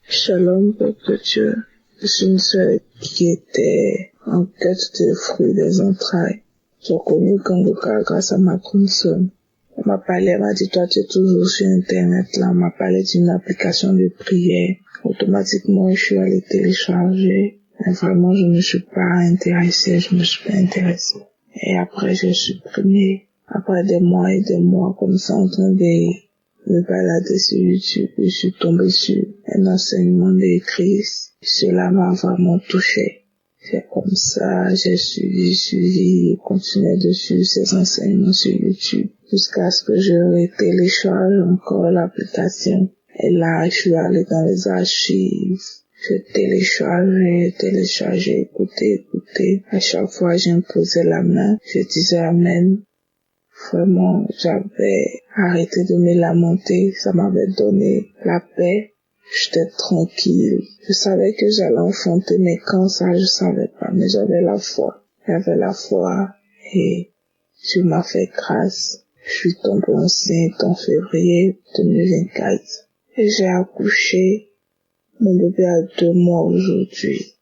Shalom, peuple de Dieu. Je suis une sœur qui était en quête de fruits des entrailles. J'ai connu Kanguka grâce à ma console. Elle m'a parlé, elle m'a dit, toi tu es toujours sur Internet là, elle m'a parlé d'une application de prière. Automatiquement, je suis allée télécharger. Mais vraiment, je me suis pas intéressée. Et après, j'ai supprimé. Après des mois et des mois comme ça, en train de me balader sur YouTube, je suis tombée sur un enseignement de Christ. Cela m'a vraiment touchée. C'est comme ça, j'ai suivi et continué de suivre ces enseignements sur YouTube jusqu'à ce que je télécharge encore l'application. Et là, je suis allée dans les archives. J'ai téléchargé, écouté. À chaque fois, j'imposais la main, je disais Amen. Vraiment, j'avais arrêté de me lamenter. Ça m'avait donné la paix. J'étais tranquille. Je savais que j'allais enfanter, mais quand ça, je savais pas. Mais j'avais la foi. Et Dieu m'a fait grâce. Je suis tombée enceinte en février 2024. Et j'ai accouché. Mon bébé a 2 mois aujourd'hui.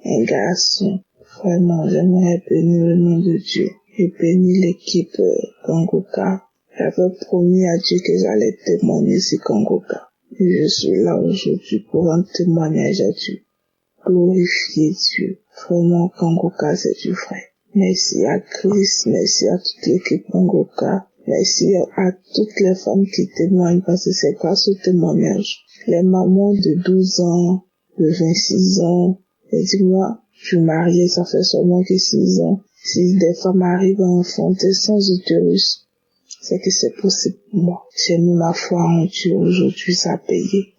Un garçon. Vraiment, j'aimerais bénir le nom de Dieu. Et bénir l'équipe Kanguka. J'avais promis à Dieu que j'allais témoigner sur Kanguka. Et je suis là aujourd'hui pour un témoignage à Dieu. Glorifier Dieu. Vraiment, Kanguka, c'est du vrai. Merci à Christ, merci à toute l'équipe Kanguka. Merci à toutes les femmes qui témoignent parce que c'est grâce au témoignage. Les mamans de 12 ans, de 26 ans, et dis-moi, je suis mariée, ça fait seulement que 6 ans. Si des femmes arrivent à enfanter sans utérus, c'est que c'est possible pour moi. J'ai mis ma foi en Dieu aujourd'hui, ça a payé.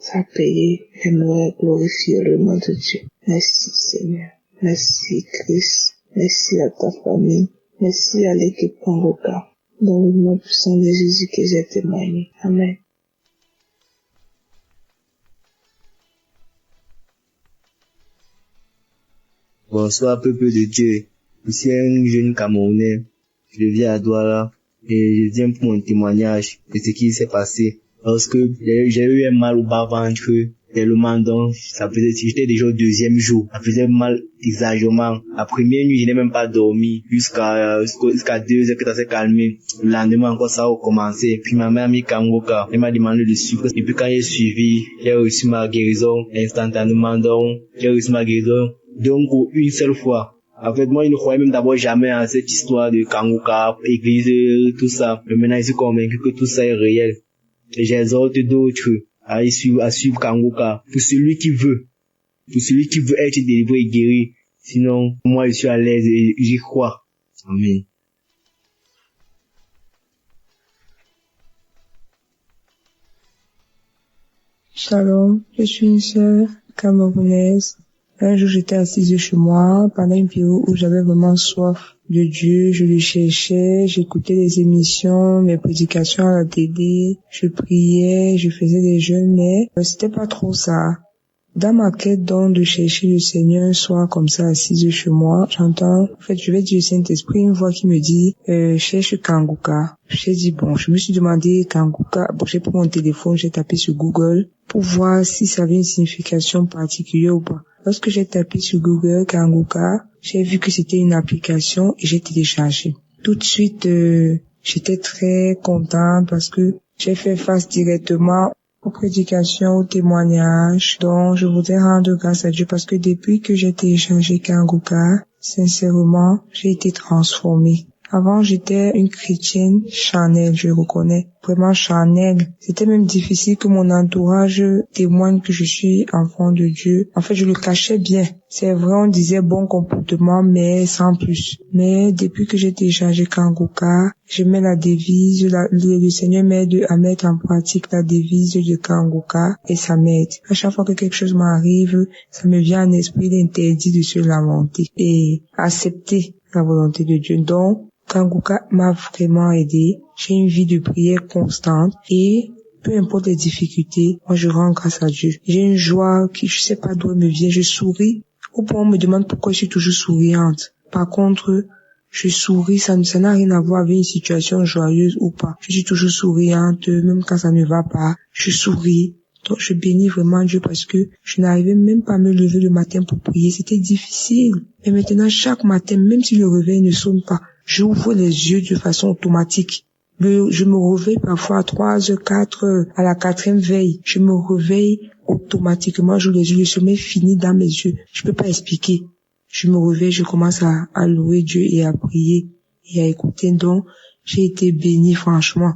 J'aimerais glorifier le nom de Dieu. Merci Seigneur. Merci Christ. Merci à ta famille. Merci à l'équipe Kanguka. Dans le nom puissant de Jésus que j'ai témoigné. Amen. Bonsoir peuple de Dieu. Je suis un jeune Camerounais. Je vis à Douala et je viens pour mon témoignage de ce qui s'est passé. Parce que j'ai eu un mal au bas-ventre tellement donc j'étais déjà au 2e jour. Ça faisait mal exagérément. La première nuit, je n'ai même pas dormi jusqu'à 2 heures que ça s'est calmé. Le lendemain encore ça a recommencé. Puis ma mère a mis Kanguka. Elle m'a demandé de suivre. Et puis quand j'ai suivi, j'ai reçu ma guérison instantanément. Donc, j'ai reçu ma guérison. Donc, une seule fois. En fait, moi, je ne croyais même d'abord jamais à cette histoire de Kanguka, église, tout ça. Mais maintenant, je suis convaincu que tout ça est réel. Et j'exhorte d'autres à suivre Kanguka. Pour celui qui veut être délivré et guéri. Sinon, moi, je suis à l'aise et j'y crois. Amen. Shalom, je suis une sœur camerounaise. Un jour, j'étais assise chez moi pendant une période où j'avais vraiment soif de Dieu. Je le cherchais, j'écoutais les émissions, mes prédications à la télé, je priais, je faisais des jeûnes, mais c'était pas trop ça. Dans ma quête donc de chercher le Seigneur un soir comme ça assise chez moi, j'entends, en fait, je vais dire au Saint-Esprit, une voix qui me dit, cherche Kanguka. J'ai dit, bon, je me suis demandé Kanguka, bon, j'ai pris mon téléphone, j'ai tapé sur Google pour voir si ça avait une signification particulière ou pas. Lorsque j'ai tapé sur Google Kanguka, j'ai vu que c'était une application et j'ai téléchargé. Tout de suite, j'étais très contente parce que j'ai fait face directement aux prédications, aux témoignages. Donc, je voudrais rendre grâce à Dieu parce que depuis que j'ai téléchargé Kanguka, sincèrement, j'ai été transformée. Avant, j'étais une chrétienne charnelle, je reconnais. Vraiment charnelle. C'était même difficile que mon entourage témoigne que je suis enfant de Dieu. En fait, je le cachais bien. C'est vrai, on disait bon comportement, mais sans plus. Mais depuis que j'ai téléchargé Kanguka, je mets la devise, le Seigneur m'aide à mettre en pratique la devise de Kanguka et ça m'aide. À chaque fois que quelque chose m'arrive, ça me vient en esprit d'interdit de se lamenter et accepter la volonté de Dieu. Donc, Kanguka m'a vraiment aidé. J'ai une vie de prière constante et peu importe les difficultés, moi je rends grâce à Dieu. J'ai une joie qui je sais pas d'où elle me vient. Je souris. Au point où on me demande pourquoi je suis toujours souriante. Par contre, je souris, ça n'a rien à voir avec une situation joyeuse ou pas. Je suis toujours souriante, même quand ça ne va pas. Je souris. Donc je bénis vraiment Dieu parce que je n'arrivais même pas à me lever le matin pour prier. C'était difficile. Et maintenant, chaque matin, même si le réveil ne sonne pas, j'ouvre les yeux de façon automatique. Je me réveille parfois à 3h, 4h, à la 4e veille. Je me réveille automatiquement, j'ouvre les yeux, le sommeil finit dans mes yeux. Je peux pas expliquer. Je me réveille, je commence à louer Dieu et à prier et à écouter. Donc, j'ai été bénie, franchement.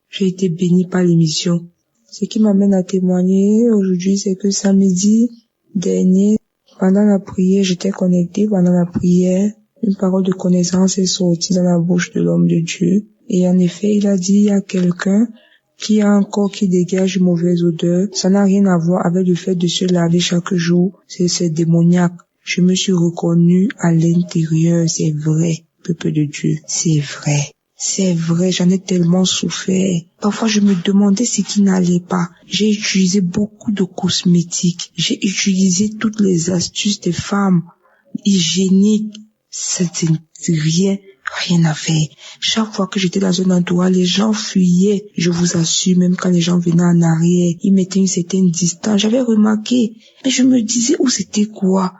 J'ai été bénie par l'émission. Ce qui m'amène à témoigner aujourd'hui, c'est que samedi dernier, pendant la prière, j'étais connectée pendant la prière. Une parole de connaissance est sortie dans la bouche de l'homme de Dieu. Et en effet, il a dit, il y a quelqu'un qui a un corps qui dégage une mauvaise odeur. Ça n'a rien à voir avec le fait de se laver chaque jour. C'est démoniaque. Je me suis reconnue à l'intérieur. C'est vrai, peuple de Dieu. C'est vrai. C'est vrai, j'en ai tellement souffert. Parfois, je me demandais ce qui n'allait pas. J'ai utilisé beaucoup de cosmétiques. J'ai utilisé toutes les astuces des femmes hygiéniques. C'était rien à faire. Chaque fois que j'étais dans un endroit, les gens fuyaient. Je vous assure, même quand les gens venaient en arrière, ils mettaient une certaine distance. J'avais remarqué. Mais je me disais, où c'était quoi?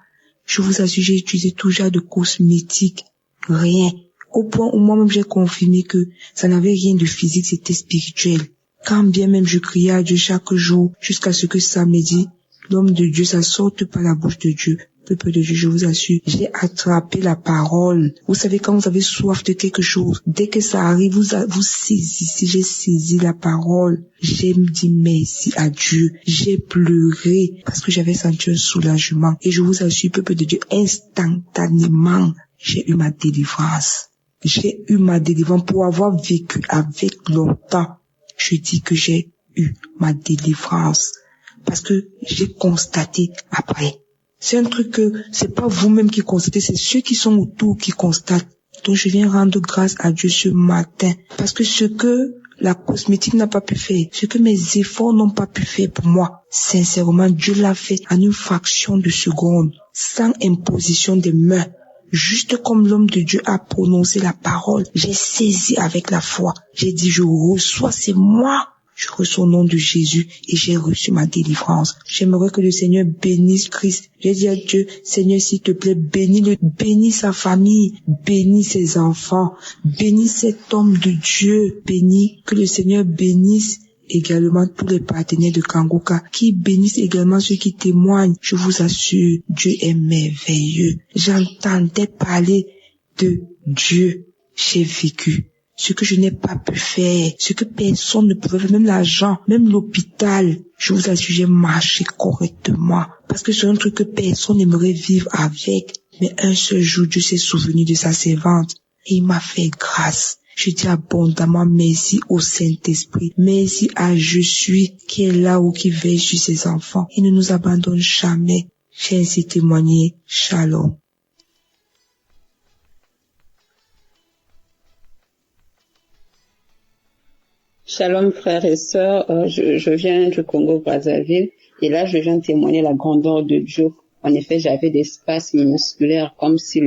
Je vous assure, j'ai utilisé tout genre de cosmétiques. Rien. Au point où moi-même j'ai confirmé que ça n'avait rien de physique, c'était spirituel. Quand bien même je criais à Dieu chaque jour, jusqu'à ce que samedi, l'homme de Dieu, ça sorte par la bouche de Dieu. Peuple de Dieu, je vous assure, j'ai attrapé la parole. Vous savez, quand vous avez soif de quelque chose, dès que ça arrive, vous saisissez, j'ai saisi la parole. J'ai dit merci à Dieu. J'ai pleuré parce que j'avais senti un soulagement. Et je vous assure, peuple de Dieu, instantanément, j'ai eu ma délivrance. J'ai eu ma délivrance pour avoir vécu avec longtemps. Je dis que j'ai eu ma délivrance parce que j'ai constaté après. C'est un truc que c'est pas vous-même qui constatez, c'est ceux qui sont autour qui constatent. Donc je viens rendre grâce à Dieu ce matin parce que ce que la cosmétique n'a pas pu faire, ce que mes efforts n'ont pas pu faire pour moi, sincèrement, Dieu l'a fait en une fraction de seconde, sans imposition des mains. Juste comme l'homme de Dieu a prononcé la parole, j'ai saisi avec la foi. J'ai dit, je reçois, c'est moi. Je reçois au nom de Jésus et j'ai reçu ma délivrance. J'aimerais que le Seigneur bénisse Christ. J'ai dit à Dieu, Seigneur, s'il te plaît, bénis sa famille, bénis ses enfants, bénis cet homme de Dieu, bénis, que le Seigneur bénisse également tous les partenaires de Kangoka, qui bénisse également ceux qui témoignent. Je vous assure, Dieu est merveilleux. J'entendais parler de Dieu. J'ai vécu ce que je n'ai pas pu faire, ce que personne ne pouvait faire, même l'argent, même l'hôpital. Je vous assure, j'ai marché correctement parce que c'est un truc que personne n'aimerait vivre avec. Mais un seul jour, Dieu s'est souvenu de sa servante et il m'a fait grâce. Je dis abondamment merci au Saint-Esprit. Merci à Je suis qui est là ou qui veille sur ses enfants. Il ne nous abandonne jamais. J'ai ainsi témoigné. Shalom. Shalom frères et sœurs, je viens du Congo-Brazzaville et là je viens témoigner la grandeur de Dieu. En effet, j'avais des spasmes musculaires comme si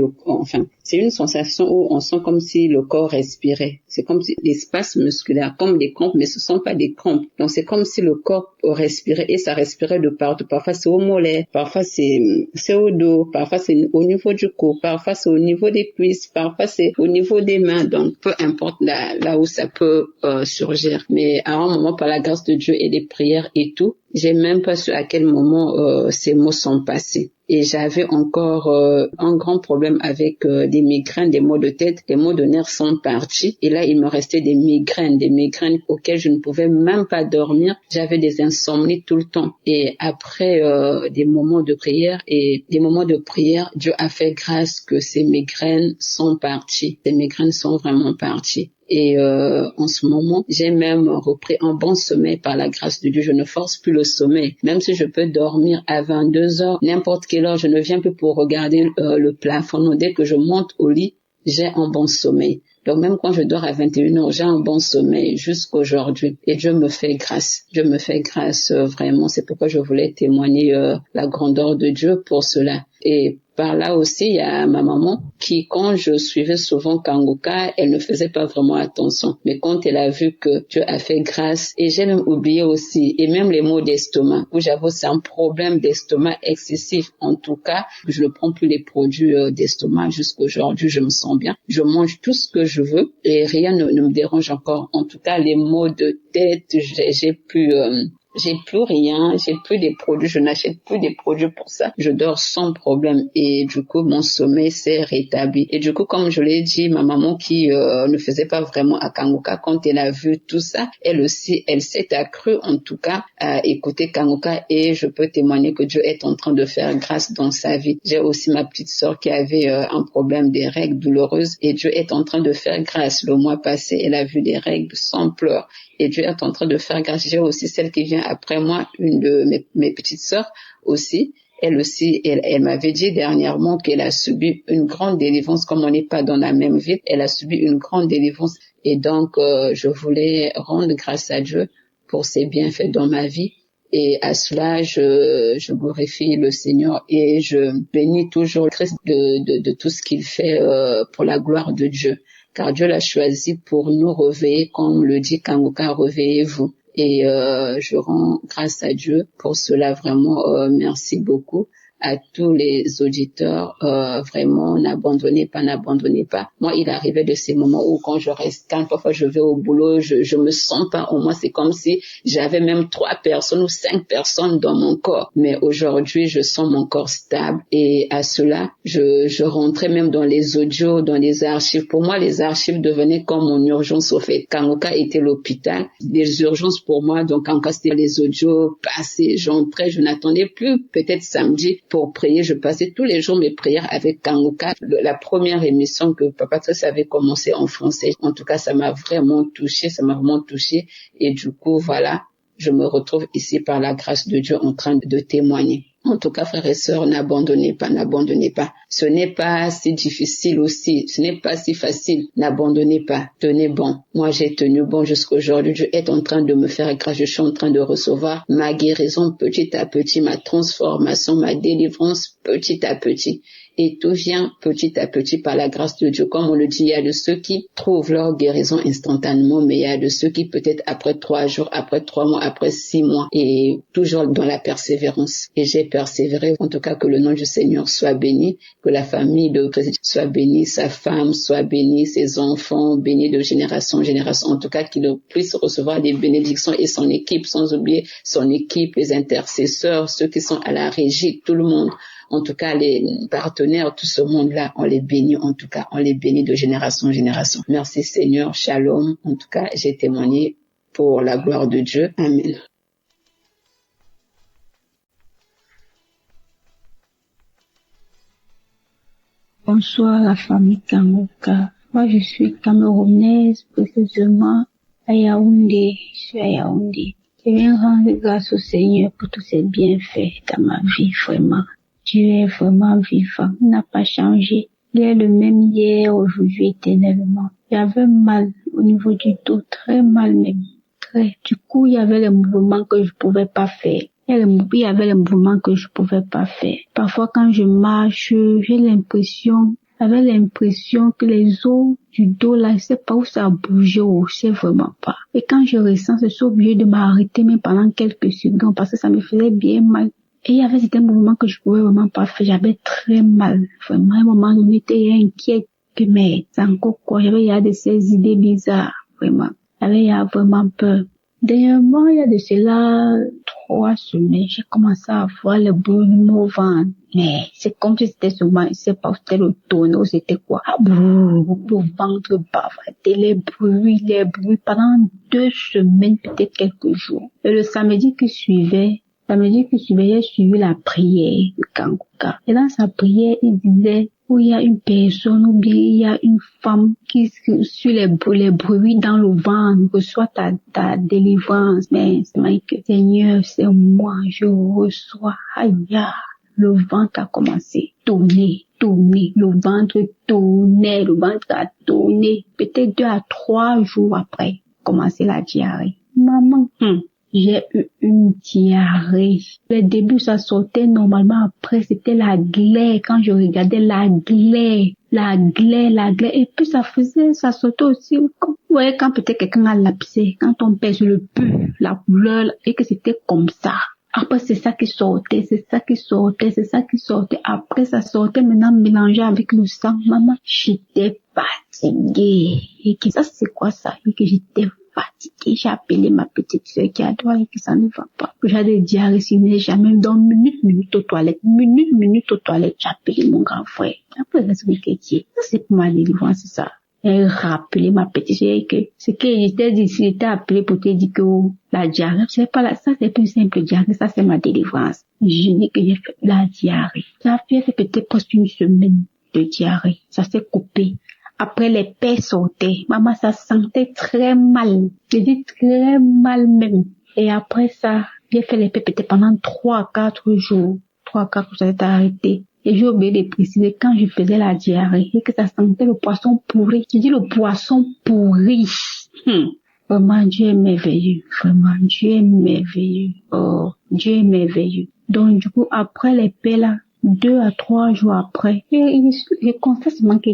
c'est une sensation où on sent comme si le corps respirait. C'est comme si des spasmes musculaires, comme des crampes, mais ce sont pas des crampes. Donc c'est comme si le corps respirait et ça respirait de partout. Parfois c'est au mollet, parfois c'est au dos, parfois c'est au niveau du cou, parfois c'est au niveau des cuisses, parfois c'est au niveau des mains. Donc peu importe là où ça peut surgir. Mais à un moment, par la grâce de Dieu et des prières et tout, j'ai même pas su à quel moment ces mots sont passés. Et j'avais encore un grand problème avec des migraines, des maux de tête, les maux de nerfs sont partis. Et là, il me restait des migraines auxquelles je ne pouvais même pas dormir. J'avais des insomnies tout le temps. Et après des moments de prière, Dieu a fait grâce que ces migraines sont parties. Ces migraines sont vraiment parties. Et en ce moment, j'ai même repris un bon sommeil par la grâce de Dieu. Je ne force plus le sommeil. Même si je peux dormir à 22 heures, n'importe quelle heure, je ne viens plus pour regarder le plafond. Non, dès que je monte au lit, j'ai un bon sommeil. Donc même quand je dors à 21 heures, j'ai un bon sommeil jusqu'aujourd'hui. Et Dieu me fait grâce. Dieu me fait grâce vraiment. C'est pourquoi je voulais témoigner la grandeur de Dieu pour cela. Et par là aussi, il y a ma maman qui, quand je suivais souvent Kangoka, elle ne faisait pas vraiment attention. Mais quand elle a vu que Dieu a fait grâce, et j'ai même oublié aussi, et même les maux d'estomac, où j'avais aussi un problème d'estomac excessif. En tout cas, je ne prends plus les produits d'estomac jusqu'aujourd'hui, je me sens bien. Je mange tout ce que je veux et rien ne me dérange encore. En tout cas, les maux de tête, j'ai plus rien, j'ai plus des produits, je n'achète plus des produits pour ça. Je dors sans problème et du coup, mon sommeil s'est rétabli. Et du coup, comme je l'ai dit, ma maman qui ne faisait pas vraiment à Kangoka, quand elle a vu tout ça, elle aussi, elle s'est accrue en tout cas à écouter Kangoka et je peux témoigner que Dieu est en train de faire grâce dans sa vie. J'ai aussi ma petite sœur qui avait un problème des règles douloureuses et Dieu est en train de faire grâce. Le mois passé, elle a vu des règles sans pleurs. Et Dieu est en train de faire grâce. J'ai aussi celle qui vient après moi, une de mes petites sœurs aussi. Elle aussi, elle m'avait dit dernièrement qu'elle a subi une grande délivrance. Comme on n'est pas dans la même ville, elle a subi une grande délivrance. Et donc, je voulais rendre grâce à Dieu pour ses bienfaits dans ma vie. Et à cela, je glorifie le Seigneur et je bénis toujours Christ de tout ce qu'il fait pour la gloire de Dieu. Car Dieu l'a choisi pour nous réveiller, comme le dit Kangoka, réveillez-vous. Et je rends grâce à Dieu pour cela, vraiment, merci beaucoup à tous les auditeurs, vraiment, n'abandonnez pas. Moi, il arrivait de ces moments où quand je reste calme, parfois je vais au boulot, je me sens pas, au moins c'est comme si j'avais même 3 personnes ou 5 personnes dans mon corps. Mais aujourd'hui, je sens mon corps stable et à cela, je rentrais même dans les audios, dans les archives. Pour moi, les archives devenaient comme mon urgence au fait. Kangoka était l'hôpital, les urgences pour moi, donc Kangoka c'était les audios passés, j'entrais, je n'attendais plus peut-être samedi pour prier, je passais tous les jours mes prières avec Kangoka. La première émission que Papa Trace avait commencé en français, en tout cas ça m'a vraiment touché et du coup voilà, je me retrouve ici par la grâce de Dieu en train de témoigner. En tout cas, frères et sœurs, n'abandonnez pas. Ce n'est pas si difficile aussi, ce n'est pas si facile. N'abandonnez pas, tenez bon. Moi, j'ai tenu bon jusqu'aujourd'hui. Dieu est en train de me faire grâce. Je suis en train de recevoir ma guérison petit à petit, ma transformation, ma délivrance petit à petit. Et tout vient petit à petit par la grâce de Dieu. Comme on le dit, il y a de ceux qui trouvent leur guérison instantanément, mais il y a de ceux qui peut-être après 3 jours, après 3 mois, après 6 mois, et toujours dans la persévérance. Et j'ai persévéré. En tout cas, que le nom du Seigneur soit béni, que la famille de Christ soit bénie, sa femme soit bénie, ses enfants bénis de génération en génération. En tout cas, qu'il puisse recevoir des bénédictions et son équipe, sans oublier son équipe, les intercesseurs, ceux qui sont à la régie, tout le monde. En tout cas, les partenaires, tout ce monde-là, on les bénit, en tout cas, on les bénit de génération en génération. Merci Seigneur, shalom. En tout cas, j'ai témoigné pour la gloire de Dieu. Amen. Bonsoir la famille Kangoka. Moi, je suis camerounaise, précisément à Yaoundé. Je suis à Yaoundé. Je viens rendre grâce au Seigneur pour tous ses bienfaits dans ma vie, vraiment. Dieu est vraiment vivant, il n'a pas changé. Il est le même hier, aujourd'hui, éternellement. J'avais mal au niveau du dos, très mal même, très. Du coup, il y avait les mouvements que je pouvais pas faire. Il y avait les mouvements que je pouvais pas faire. Parfois, quand je marche, j'avais l'impression que les os du dos, là, je sais pas où ça a bougé, je sais vraiment pas. Et quand je ressens, je suis obligée de m'arrêter même pendant quelques secondes parce que ça me faisait bien mal. Et il y avait certains mouvements que je pouvais vraiment pas faire. J'avais très mal. Vraiment, à un moment donné, j'étais inquiète que, mais, c'est encore quoi? Il y a de ces idées bizarres, vraiment. Il y a vraiment peur. Dernièrement, il y a de cela 3 semaines, j'ai commencé à avoir le brûlement au ventre. Mais c'est comme si c'était seulement, je sais pas, c'était le tonneau, c'était quoi? Le ventre bavardé, les bruits pendant 2 semaines, peut-être quelques jours. Et le samedi qui suivait, j'ai suivi la prière de Kangoka. Et dans sa prière, il disait, où il y a une personne ou bien il y a une femme qui suit les bruits dans le ventre, reçoit ta délivrance. Mais c'est Mike, Seigneur, c'est moi, je reçois. Aïe, le ventre a commencé à tourner. Le ventre a tourné. Peut-être 2 à 3 jours après, commencer la diarrhée. Maman, j'ai eu une diarrhée. Le début, ça sortait normalement. Après, c'était la glaire. Quand je regardais la glaire. Et puis, ça sortait aussi. Vous voyez, quand peut-être quelqu'un a lapsé, quand on pèse le peu, la couleur, et que c'était comme ça. Après, c'est ça qui sortait. Après, ça sortait maintenant mélangé avec le sang. Maman, j'étais fatiguée. Et que ça, c'est quoi ça? Et que j'étais fatiguée. J'ai appelé ma petite sœur qui adore et que ça ne va pas. Que j'ai des diarrhées sinon jamais dans minute aux toilettes. J'ai appelé mon grand frère. Après, ça, c'est pour ma délivrance, c'est ça. Et rappeler ma petite sœur que ce que j'étais dit, j'étais appelé pour te dire que la diarrhée, c'est pas là, ça c'est plus simple diarrhée, ça c'est ma délivrance. Je dis que j'ai fait la diarrhée. Ça fait peut-être presque 1 semaine de diarrhée. Ça s'est coupé. Après, les pères sortaient. Maman, ça sentait très mal. Je dis très mal même. Et après ça, j'ai fait les pères peut-être pendant 3 à 4 jours. 3 à 4 jours, ça s'est arrêté. Et j'ai oublié de préciser quand je faisais la diarrhée et que ça sentait le poisson pourri. Je dis le poisson pourri. Vraiment, Dieu est merveilleux. Vraiment, Dieu est merveilleux. Oh, Dieu est merveilleux. Donc, du coup, après les pères là, 2 à 3 jours après, je constate seulement que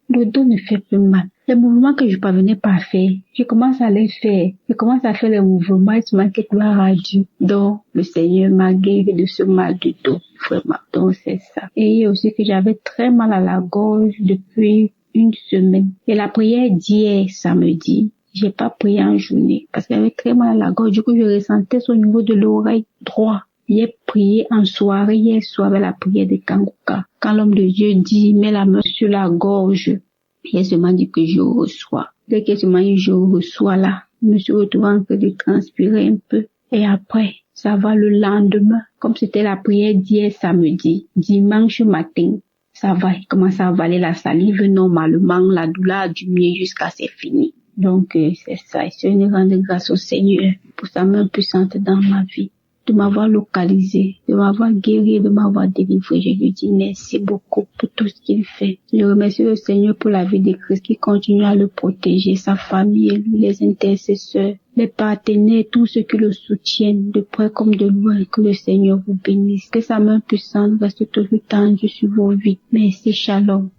le dos ne fait plus mal. Les mouvements que je parvenais pas à faire, je commence à les faire. Je commence à faire les mouvements et seulement que gloire à Dieu. Donc, le Seigneur m'a guéri de ce mal du dos. Vraiment. Donc, c'est ça. Et aussi que j'avais très mal à la gorge depuis 1 semaine. Et la prière d'hier, samedi, j'ai pas prié en journée parce que j'avais très mal à la gorge. Du coup, je ressentais ça au niveau de l'oreille droite. J'ai prié en soirée, hier soir avec la prière de Kangoka. Quand l'homme de Dieu dit, mets la main sur la gorge, il a seulement dit que je reçois. Dès que seulement je reçois là, je me suis retrouvée en train de transpirer un peu. Et après, ça va le lendemain. Comme c'était la prière d'hier samedi, dimanche matin, ça va, il commence à avaler la salive normalement, la douleur a diminué jusqu'à c'est fini. Donc, c'est ça. Je rends grâce au Seigneur pour sa main puissante dans ma vie. de m'avoir localisé, de m'avoir guéri, de m'avoir délivré. Je lui dis merci beaucoup pour tout ce qu'il fait. Je remercie le Seigneur pour la vie de Christ qui continue à le protéger, sa famille et lui, les intercesseurs, les partenaires, tous ceux qui le soutiennent, de près comme de loin. Que le Seigneur vous bénisse. Que sa main puissante reste toujours tendue sur vos vies. Merci, shalom.